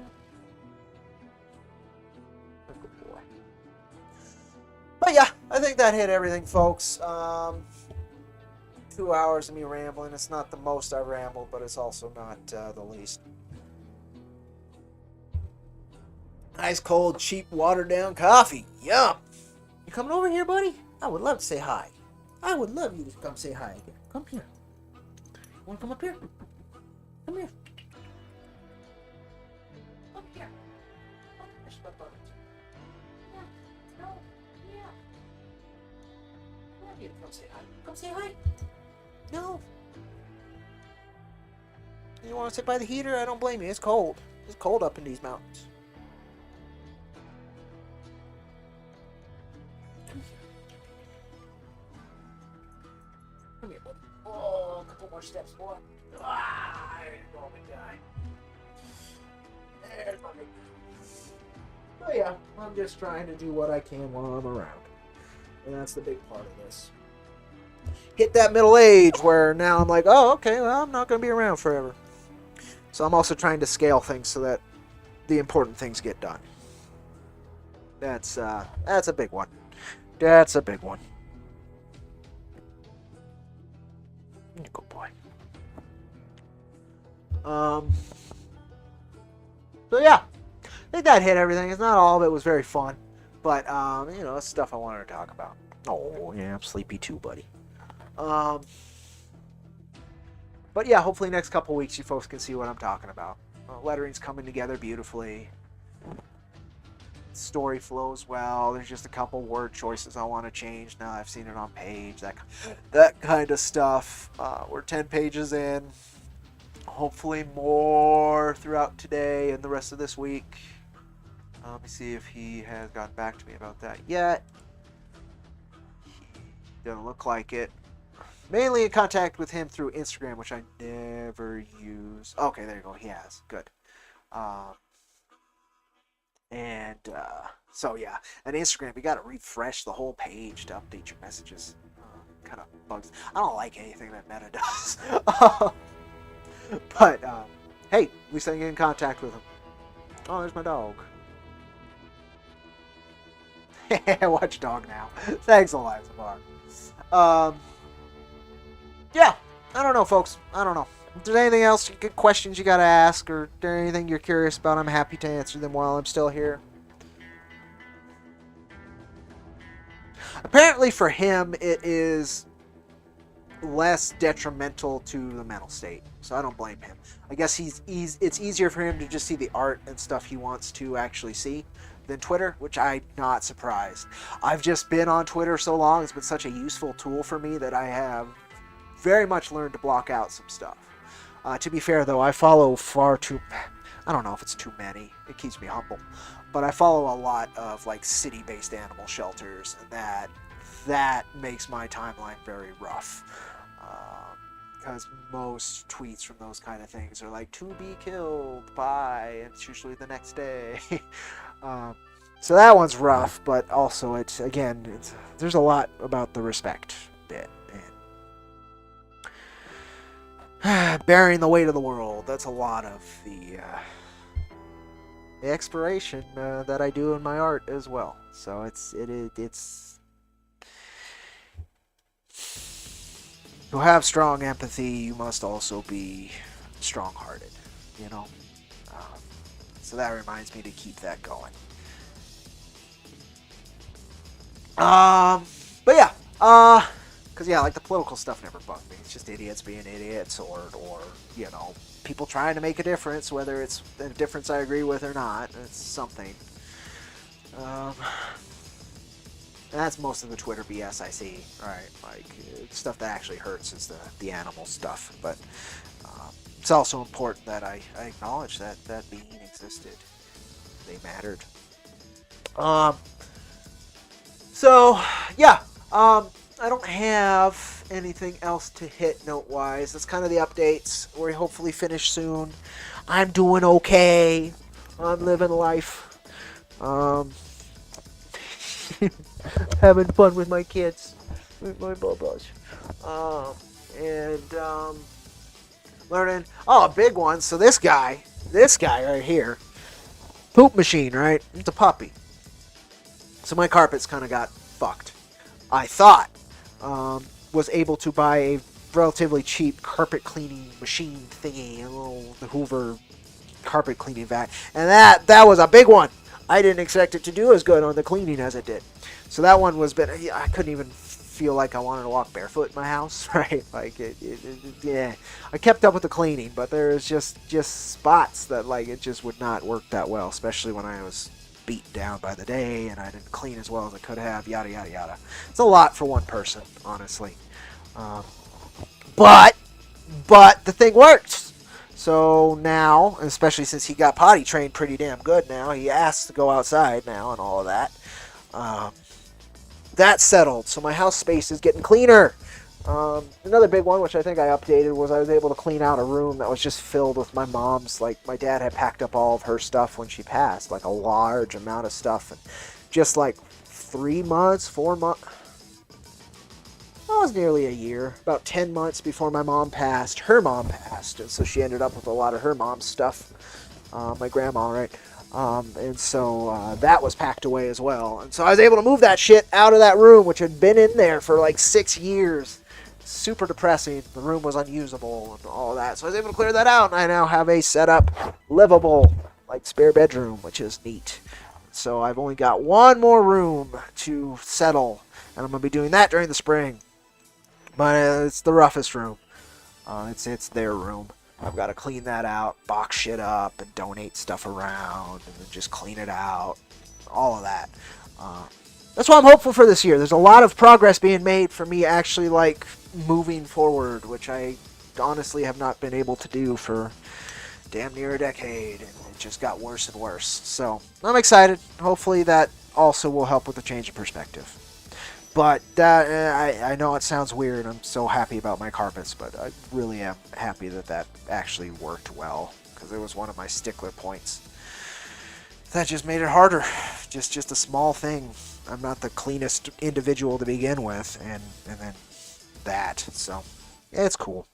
Good boy. But yeah, I think that hit everything, folks. 2 hours of me rambling. It's not the most I've rambled, but it's also not the least. Nice, cold, cheap, watered-down coffee. Yum! You coming over here, buddy? I would love to say hi. I would love you to come say hi again. Come here. Want to come up here? Come here. Up here. No. Yeah. I want you to come say hi. Come say hi. No. You want to sit by the heater? I don't blame you. It's cold. It's cold up in these mountains. Come here, buddy. Oh, a couple more steps, boy. Ah, there you go, big guy. There's my big guy. Oh yeah, I'm just trying to do what I can while I'm around. And that's the big part of this. Hit that middle age where now I'm like, oh, okay, well, I'm not going to be around forever. So I'm also trying to scale things so that the important things get done. That's a big one. That's a big one. Good boy. So yeah, I think that hit everything. It's not all of it was very fun, but it's stuff I wanted to talk about. Oh yeah, I'm sleepy too, buddy. But yeah, hopefully next couple weeks you folks can see what I'm talking about. Lettering's coming together beautifully. Story flows well. There's just a couple word choices I want to change now I've seen it on page. That kind of stuff. We're 10 pages in. Hopefully more throughout today and the rest of this week. Let me see if he has gotten back to me about that yet. He doesn't look like it. Mainly in contact with him through Instagram, which I never use. Okay, there you go. He has. Good. So yeah, and Instagram, you got to refresh the whole page to update your messages. Kind of bugs. I don't like anything that Meta does. But hey, at least I can get in contact with him. Oh, there's my dog. Watch dog now. Thanks, Eliza Bar. Yeah, I don't know, folks. I don't know. If there's anything else, good questions you got to ask, or there anything you're curious about, I'm happy to answer them while I'm still here. Apparently for him, it is less detrimental to the mental state, so I don't blame him. I guess it's easier for him to just see the art and stuff he wants to actually see than Twitter, which I'm not surprised. I've just been on Twitter so long, it's been such a useful tool for me that I have very much learned to block out some stuff. To be fair, though, I follow far too... I don't know if it's too many. It keeps me humble. But I follow a lot of, like, city-based animal shelters, and that makes my timeline very rough. Because most tweets from those kind of things are like, to be killed by, and it's usually the next day. So that one's rough, but also there's a lot about the respect bit. And bearing the weight of the world, that's a lot of the exploration that I do in my art as well. So it's to have strong empathy, you must also be strong-hearted, you know? So that reminds me to keep that going. But yeah, because yeah, like the political stuff never bugged me. It's just idiots being idiots, or people trying to make a difference, whether it's a difference I agree with or not. It's something. That's most of the Twitter BS I see, right? Like, stuff that actually hurts is the animal stuff. But it's also important that I acknowledge that being existed. They mattered. So, yeah. I don't have anything else to hit note-wise. That's kind of the updates. We hopefully finish soon. I'm doing okay. I'm living life. Having fun with my kids, with my bubbles, and learning. Oh, a big one. So this guy right here, poop machine, right? It's a puppy. So my carpets kind of got fucked. I thought was able to buy a relatively cheap carpet cleaning machine thingy, a little Hoover carpet cleaning vac, and that was a big one. I didn't expect it to do as good on the cleaning as it did. So that one was better. I couldn't even feel like I wanted to walk barefoot in my house, right? Like, yeah. I kept up with the cleaning, but there's just spots that, like, it just would not work that well, especially when I was beat down by the day and I didn't clean as well as I could have, yada, yada, yada. It's a lot for one person, honestly. But the thing worked. So now, especially since he got potty trained pretty damn good now, he asks to go outside now and all of that. That's settled. So my house space is getting cleaner. Another big one, which I think I updated, was I was able to clean out a room that was just filled with my mom's. Like, my dad had packed up all of her stuff when she passed, like a large amount of stuff. And just like 4 months, it was nearly a year, about 10 months before my mom passed, her mom passed, and so she ended up with a lot of her mom's stuff, my grandma, right? And so that was packed away as well. And so I was able to move that shit out of that room, which had been in there for like 6 years. Super depressing. The room was unusable and all of that. So I was able to clear that out, and I now have a set up, livable, like spare bedroom, which is neat. So I've only got one more room to settle, and I'm going to be doing that during the spring. But it's the roughest room. It's their room. I've got to clean that out, box shit up, and donate stuff around, and then just clean it out. All of that. That's why I'm hopeful for this year. There's a lot of progress being made for me actually, like, moving forward, which I honestly have not been able to do for damn near a decade, and it just got worse and worse. So I'm excited. Hopefully that also will help with the change of perspective. But I know it sounds weird. I'm so happy about my carpets, but I really am happy that actually worked well, because it was one of my stickler points. That just made it harder. Just a small thing. I'm not the cleanest individual to begin with, and then that. So yeah, it's cool.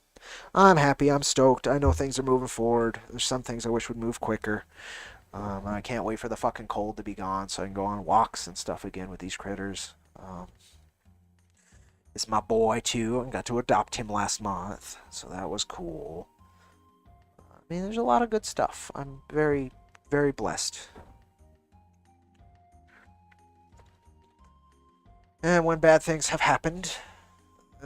I'm happy. I'm stoked. I know things are moving forward. There's some things I wish would move quicker. I can't wait for the fucking cold to be gone so I can go on walks and stuff again with these critters. It's my boy, too. I got to adopt him last month, so that was cool. I mean, there's a lot of good stuff. I'm very, very blessed. And when bad things have happened,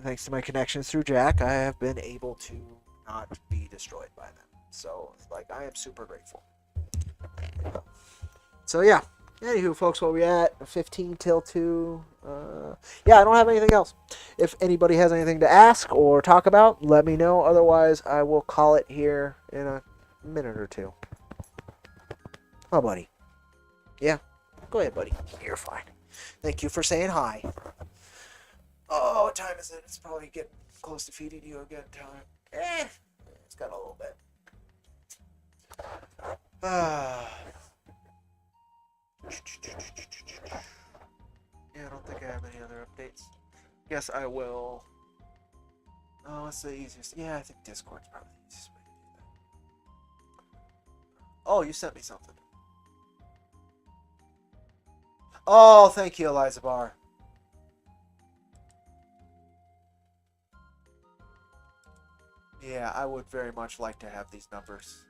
thanks to my connections through Jack, I have been able to not be destroyed by them. So, like, I am super grateful. So, yeah. Anywho, folks, where we at? 15 till 2. Yeah, I don't have anything else. If anybody has anything to ask or talk about, let me know. Otherwise, I will call it here in a minute or two. Oh, buddy. Yeah? Go ahead, buddy. You're fine. Thank you for saying hi. Oh, what time is it? It's probably getting close to feeding you again time. It's got a little bit. Yeah, I don't think I have any other updates. Guess I will. Oh, what's the easiest? Yeah, I think Discord's probably the easiest way to do that. Oh, you sent me something. Oh, thank you, Eliza Barr. Yeah, I would very much like to have these numbers.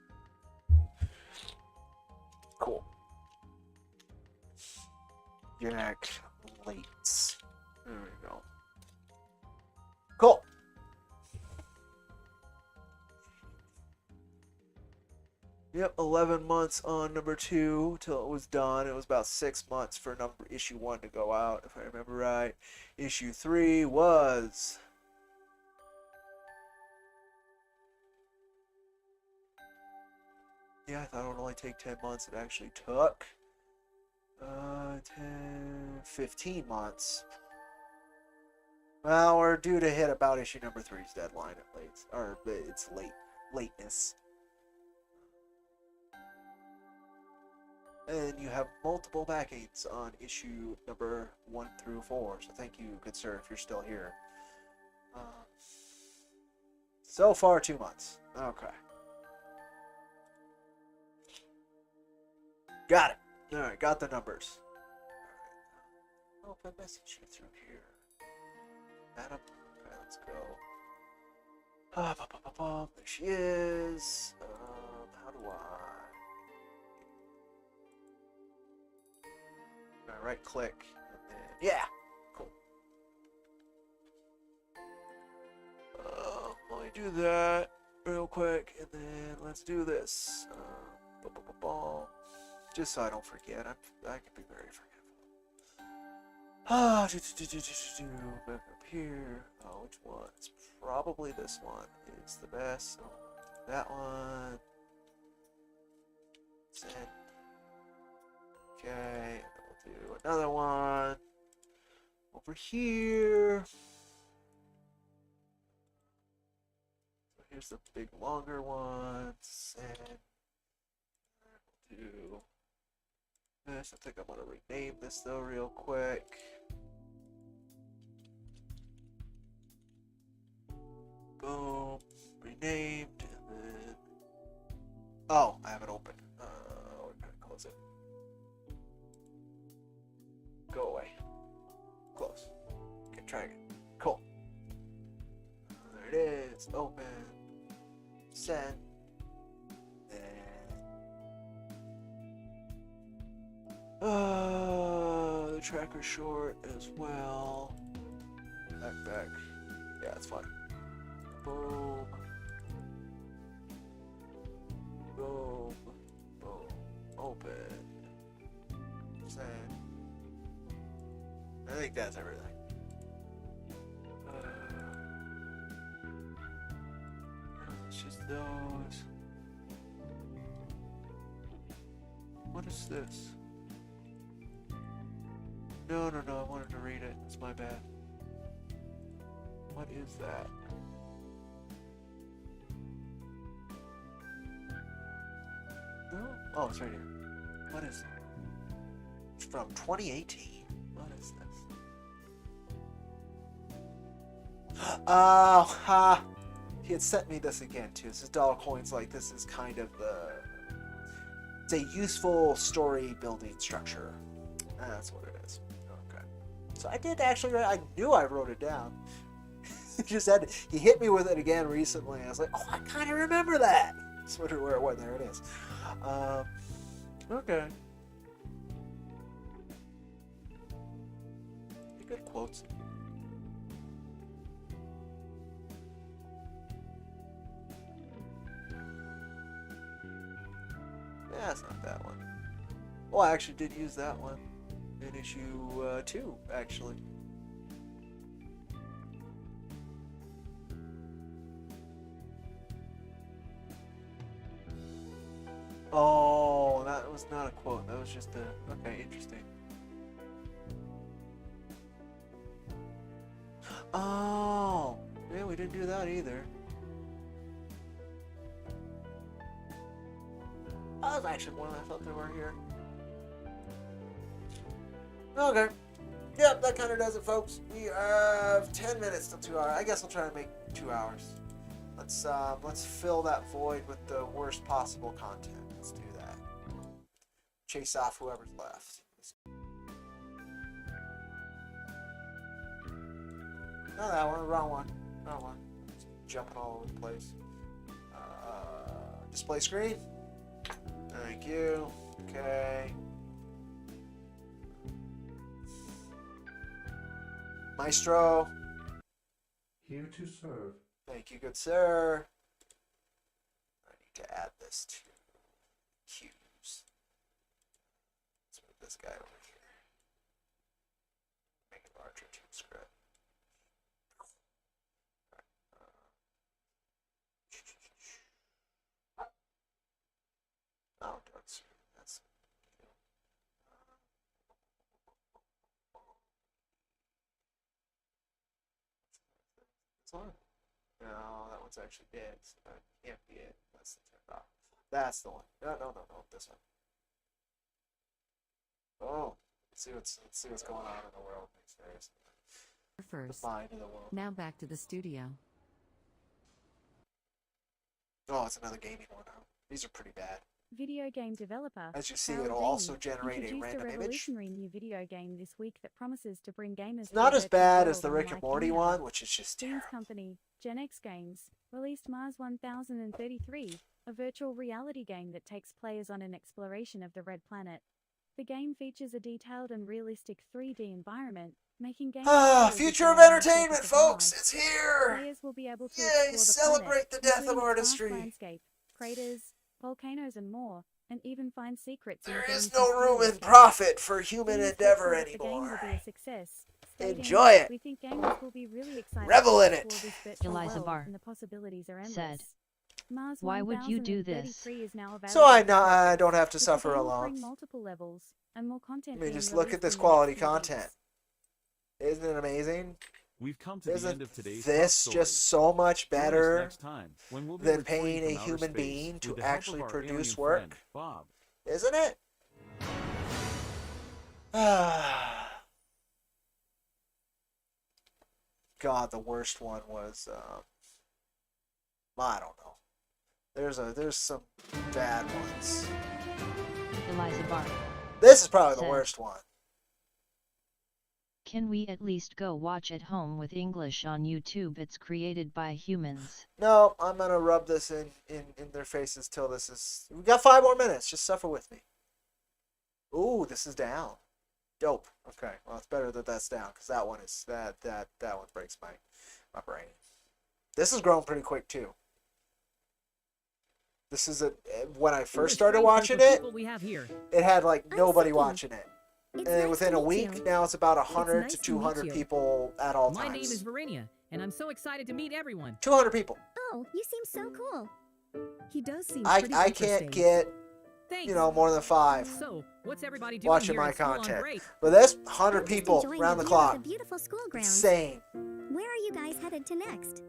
Cool. Jack Lates. There we go. Cool. Yep, 11 months on number 2 till it was done. It was about 6 months for issue 1 to go out, if I remember right. Issue 3 was... Yeah, I thought it would only take 10 months. It actually took 15 months. Well, we're due to hit about issue number 3's deadline at least. Or it's lateness. And you have multiple backings on issue number 1 through 4. So thank you, good sir, if you're still here. So far, 2 months. Okay. Got it. Alright, got the numbers. Oh, if I message you through here. Adam. Okay, let's go. There she is. How do I right click and then yeah, cool. Let me do that real quick and then let's do this. Just so I don't forget. I can be very forgetful. Back up here. Oh, which one? It's probably this one is the best. So that one. Send. Okay, and then we'll do another one over here. So here's the big longer ones, and we'll do this. I think I'm gonna rename this though real quick. Boom, renamed, and then oh, I have it open. We're gonna close it. Go away. Close. Okay, try again. Cool. There it is. Open. Send. The tracker short as well. Back. Yeah, it's fine. Boom. Boom. Boom. Open. Send. I think that's everything. It's just those. What is this? No, I wanted to read it. It's my bad. What is that? No? Oh, it's right here. What is it? It's from 2018. What is this? Oh, ha! He had sent me this again, too. This is dollar coins. Like, this is kind of the... It's a useful story building structure. That's what it is. Okay. So I did actually, I knew I wrote it down. He hit me with it again recently. I was like, oh, I kind of remember that. That's where it went. There it is. Okay. Good quotes. Yeah, it's not that one. Well, I actually did use that one in issue 2, actually. Oh, that was not a quote. That was just a... Okay, interesting. Oh, yeah, we didn't do that either. That was actually one I thought they were here. Okay. Yep, that kind of does it, folks. We have 10 minutes till 2 hours. I guess I'll try to make 2 hours. Let's fill that void with the worst possible content. Let's do that. Chase off whoever's left. No, that one. Wrong one. Wrong one. It's jumping all over the place. Display screen. Thank you. Okay. Maestro. Here to serve. Thank you, good sir. I need to add this to cues. Let's move this guy over here. Make it larger to script. Oh, that's on. No, that one's actually dead, so that can't be it. That's the turn off. That's the one. No, this one. Oh, let's see what's going on in the world. There's the First. bind of the world. Now back to the studio. Oh, it's another gaming one. Huh? These are pretty bad. Video game developer. As you see, Harold it'll Dean also generate a introduced random image. revolutionary new video game this week that promises to bring gamers. It's not to a as virtual bad world as the Rick and unlike Morty any one, other. which is just Dean's terrible. company, Gen X Games, released Mars 1033, a virtual reality game that takes players on an exploration of the Red Planet. The game features a detailed and realistic 3D environment, making games. Future of entertainment, folks! It's here! Players will be able to Yay! explore the Celebrate the planet, death of including its artistry! vast landscape, craters, volcanoes, and more, and even find secrets. There in is game's no room in mysterious profit for human Dean's endeavor hopeful that the game will anymore. be a success, stating, Enjoy it. We think gamers will be really excited Revel to in it. explore this virtual Eliza world, Barr and the possibilities are endless. said, Mars "Why would you do this? 1033 is now So I available don't have to with the suffer game offering alone. multiple levels and more content. I mean, being just look released at this in the next quality few weeks. content. Isn't it amazing? We've come to the end Isn't of today's this top just stories. so much Join us better next time when we'll be than reporting paying a from outer human space being with to the help of actually our produce alien work? friend, Bob. Isn't it? God, the worst one was I don't know. There's some bad ones. Eliza Barr This is probably the said, worst one. Can we at least go watch at home with English on YouTube? It's created by humans. No, I'm gonna rub this in their faces till this is. We got 5 more minutes. Just suffer with me. Ooh, this is down. Dope. Okay, well it's better that that's down because that one is that one breaks my brain. This has grown pretty quick too. This is when I first started watching it. It had like nobody watching it. And then within a week, now it's about 100 to 200 people at all times. My name is Varinia, and I'm so excited to meet everyone. 200 people. Oh, you seem so cool. He does seem pretty I can't get, more than 5 So, what's everybody doing watching here my at school on content. break? But that's 100 people around the clock. Beautiful school grounds. Insane. Where are you guys headed to next?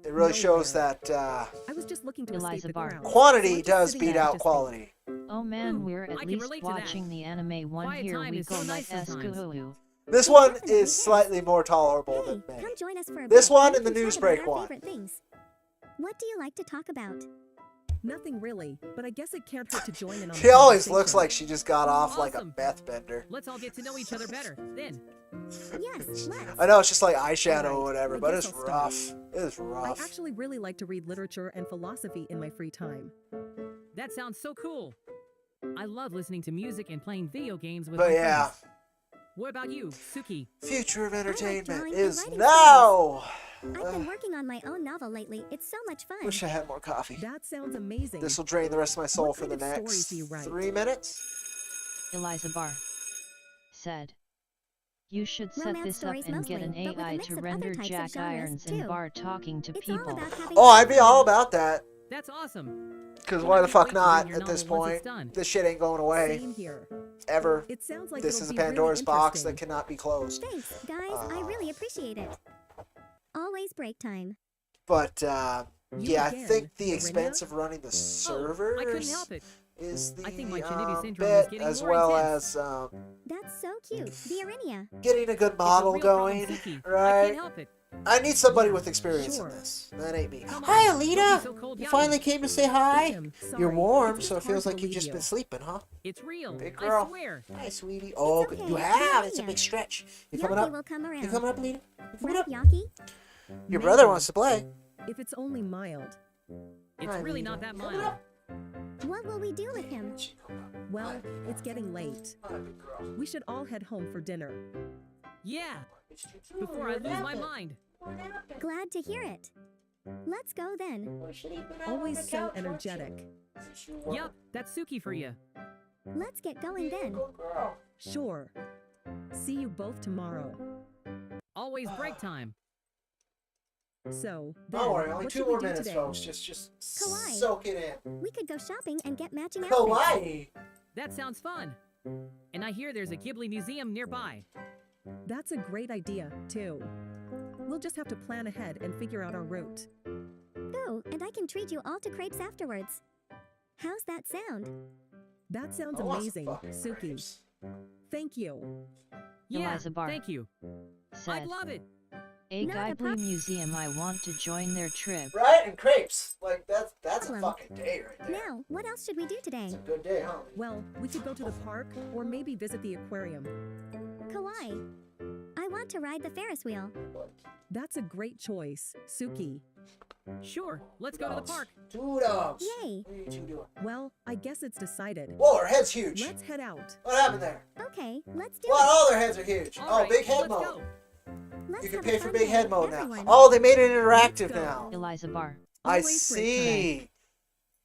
It really shows that I was just looking to Eliza Bar. quantity does beat out quality. Oh man, we're at least watching the anime one. Quiet Here time we is go, so like nice sometimes. Eskuhulu. This one is slightly more tolerable Hey, than me. come join us for a This bit. one We and the can news chat break about our one. favorite things. What do you like to talk about? Nothing really, but I guess it can't hurt to join in on She always looks like she just got off like a Awesome. meth bender. Let's all get to know each other better. Then, Yes, let's. I know it's just like eyeshadow or Alright, whatever, I but guess it's I'll rough. start. It is I rough. actually really like to read literature and philosophy in my free time. That sounds so cool. I love listening to music and playing video games with But my yeah, friends. What about you, Suki? future of entertainment drawing and is writing now. I've been working on my own novel lately. It's so much fun. Wish I had more coffee. That sounds amazing. This will drain the rest of my soul What for the kind of stories next do you write? 3 minutes. Eliza Bar said. You should set Romance this up stories and get an mostly, but with a AI mix to of other render types of jack genres, irons in too. bar talking to It's all people. about having Oh, I'd be fun. all about that. That's awesome. Because Well, why I the can't fuck wait to read not your at this novel once point? it's done. This shit ain't going away. Same here. Ever. It sounds like This it'll is a be really Pandora's box that interesting. cannot be closed. Thanks, guys. I really appreciate it. Always break time. But, You yeah, I again, think the Marina? expense of running the servers I couldn't help it. is the I think my Chinibee syndrome is bit, getting as more well intense. as That's so cute. The Arinia. getting a good It's a model real problem, going, Suki. I right? can't help it. I need somebody Yeah, with experience sure. in this. That ain't me. Come Hi, on, don't be Alita! so cold, You Yami. finally came to say hi? Jim, sorry, You're warm, it's so it just hard feels to like you've believe just you. been sleeping, huh? It's real. Big I girl. swear. Hi, sweetie. Oh, okay. you have. Come It's a here. big stretch. You coming Yaki up? will come around. You coming up, Alita? You coming Right, up? Yaki? Your brother Maybe. wants to play. If it's only mild. It's Hi, really Alita. not that Coming mild. up? What will we do with him? Well, it's getting late. Hi, big girl. We should all head home for dinner. Yeah, before I lose my mind. Glad to hear it. Let's go then. Always so energetic. Yup, that's Suki for you. Let's get going then. Sure. See you both tomorrow. Always break time. So, then, Don't worry, only what 2 should we more do minutes, today? folks. Just Kawaii. soak it in. We could go shopping and get matching outfits. Kawaii. That sounds fun. And I hear there's a Ghibli museum nearby. That's a great idea, too. We'll just have to plan ahead and figure out our route. Oh, and I can treat you all to crepes afterwards. How's that sound? That sounds I want some amazing, fucking Suki. grapes. Thank you. Yeah, Eliza Bar thank you. said. I'd love it. A Not a Ghibli prob- museum. I want to join their trip. Right? And crepes. Like, that's a Problem. fucking day right there. Now, what else should we do today? It's a good day, huh? Well, we could go to the park or maybe visit the aquarium. Kawaii. I want to ride the Ferris wheel. That's a great choice, Suki. Sure, let's go to the park. 2 dogs. Yay. What are you 2 doing? Well, I guess it's decided. Whoa, her head's huge. Let's head out. What happened there? Okay, let's do What? it. All their heads are huge. All Oh, right, big head let's mode. go. Let's You can have a pay for fun big day, head mode now. everyone. Oh, they made it interactive Let's go. now. Eliza Bar. I Always break time. see.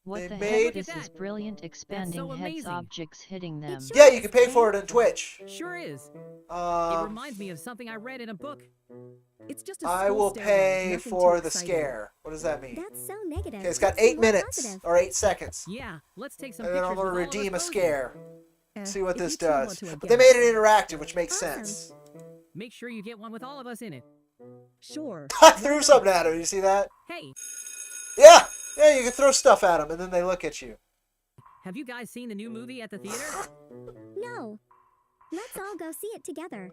What They the made- heck? This Look at is that. brilliant. Expanding so heads, amazing. objects hitting them. It's Yeah, you can pay for it on Twitch. Sure is. It Um, reminds me of something I read in a book. It's just a I school will stairwell, pay nothing for too the exciting. scare. What does that mean? That's so negative. Okay, it's got Let's be 8 more minutes positive. or 8 seconds. Yeah, let's take some And then pictures I'm going to with all of us redeem a posing. scare. See what if this you two want does. to But they made it again, interactive, which makes Awesome. sense. Make sure you get one with all of us in it. Sure. I threw something at him. You see that? Hey, Yeah. Yeah, you can throw stuff at them, and then they look at you. have you guys seen the new movie at the theater? No. Let's all go see it together.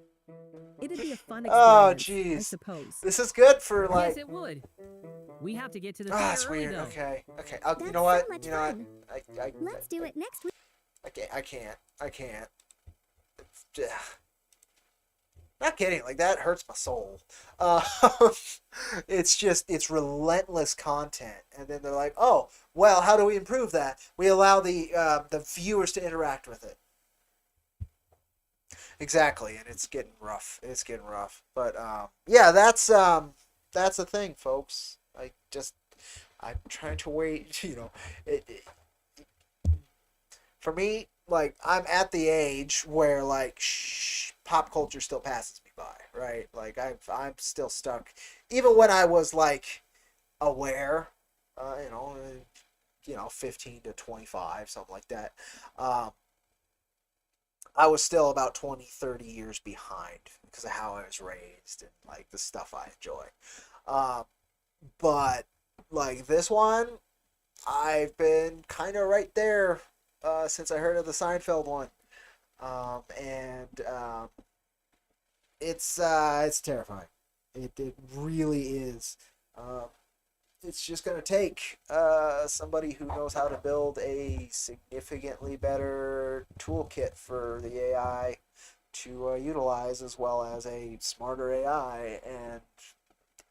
It'd be a fun Oh, experience, I jeez. suppose. This is good for, Yes, like... it would. We have to get to the Ah, theater it's early, weird. though. Okay. You That's know so what? much You know what? fun. I Let's do it next week. I can't. Ugh. not kidding. Like, that hurts my soul. It's relentless content, and then they're like, oh, well, how do we improve that? We allow the viewers to interact with it. Exactly, and it's getting rough. It's getting rough. But yeah, that's the thing, folks. I'm trying to wait. For me, like, I'm at the age where, like, pop culture still passes me by, right? Like, I'm still stuck, even when I was, like, aware, 15 to 25, something like that. I was still about 20, 30 years behind because of how I was raised and, like, the stuff I enjoy. But, like, this one, I've been kind of right there since I heard of the Seinfeld one. It's terrifying. It really is. It's just going to take somebody who knows how to build a significantly better toolkit for the AI to utilize, as well as a smarter AI and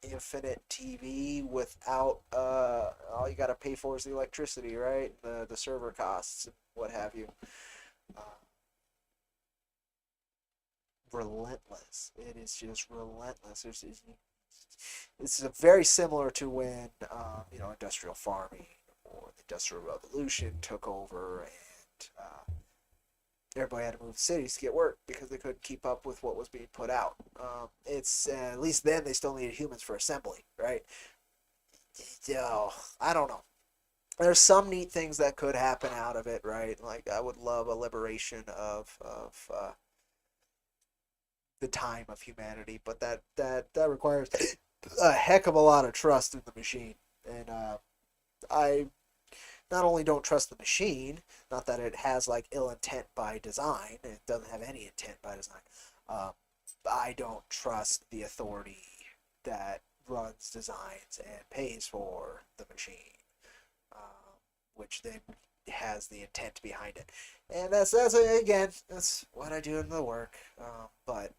infinite TV without all you got to pay for is the electricity, right? The server costs and what have you. Relentless. It is just relentless. This is very similar to when industrial farming or the Industrial Revolution took over, and everybody had to move to cities to get work because they couldn't keep up with what was being put out. It's at least then they still needed humans for assembly, right? I don't know. There's some neat things that could happen out of it, right? Like, I would love a liberation of the time of humanity, but that requires a heck of a lot of trust in the machine. And I not only don't trust the machine, not that it has, like, ill intent by design, it doesn't have any intent by design, I don't trust the authority that runs designs and pays for the machine, which then has the intent behind it. And that's what I do in the work. But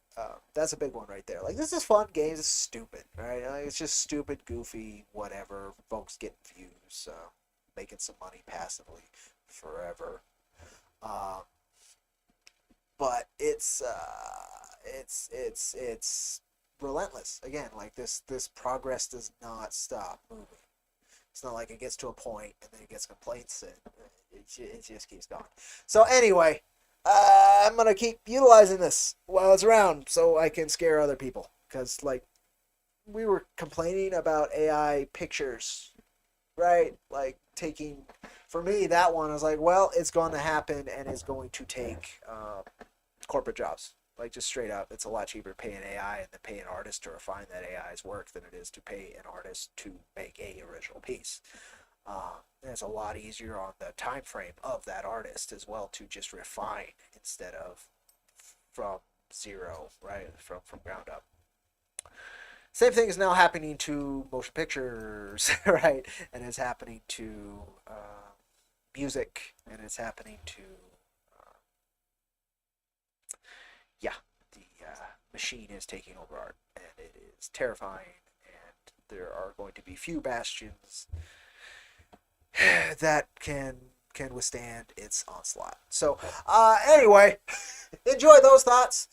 that's a big one right there. Like, this is fun. Games is stupid, right? Like, it's just stupid, goofy, whatever. Folks getting views, making some money passively forever. But it's relentless. Again, like, this progress does not stop moving. It's not like it gets to a point and then it gets complaints and it just keeps going. So anyway, I'm going to keep utilizing this while it's around so I can scare other people. Because, like, we were complaining about AI pictures, right? Like, for me, that one, I was like, well, it's going to happen and it's going to take corporate jobs. Like, just straight up, it's a lot cheaper to pay an AI and to pay an artist to refine that AI's work than it is to pay an artist to make a original piece. And it's a lot easier on the time frame of that artist as well to just refine instead of from zero, right? From ground up. Same thing is now happening to motion pictures, right? And it's happening to music, and it's happening to the machine is taking over art, and it is terrifying, and there are going to be few bastions that can withstand its onslaught. So anyway, enjoy those thoughts.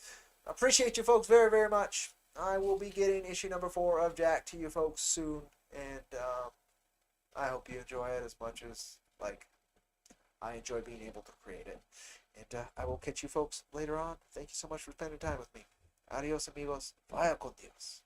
Appreciate you folks very, very much. I will be getting issue number 4 of Jack to you folks soon, and I hope you enjoy it as much as, like, I enjoy being able to create it. And I will catch you folks later on. Thank you so much for spending time with me. Adios, amigos. Vaya con Dios.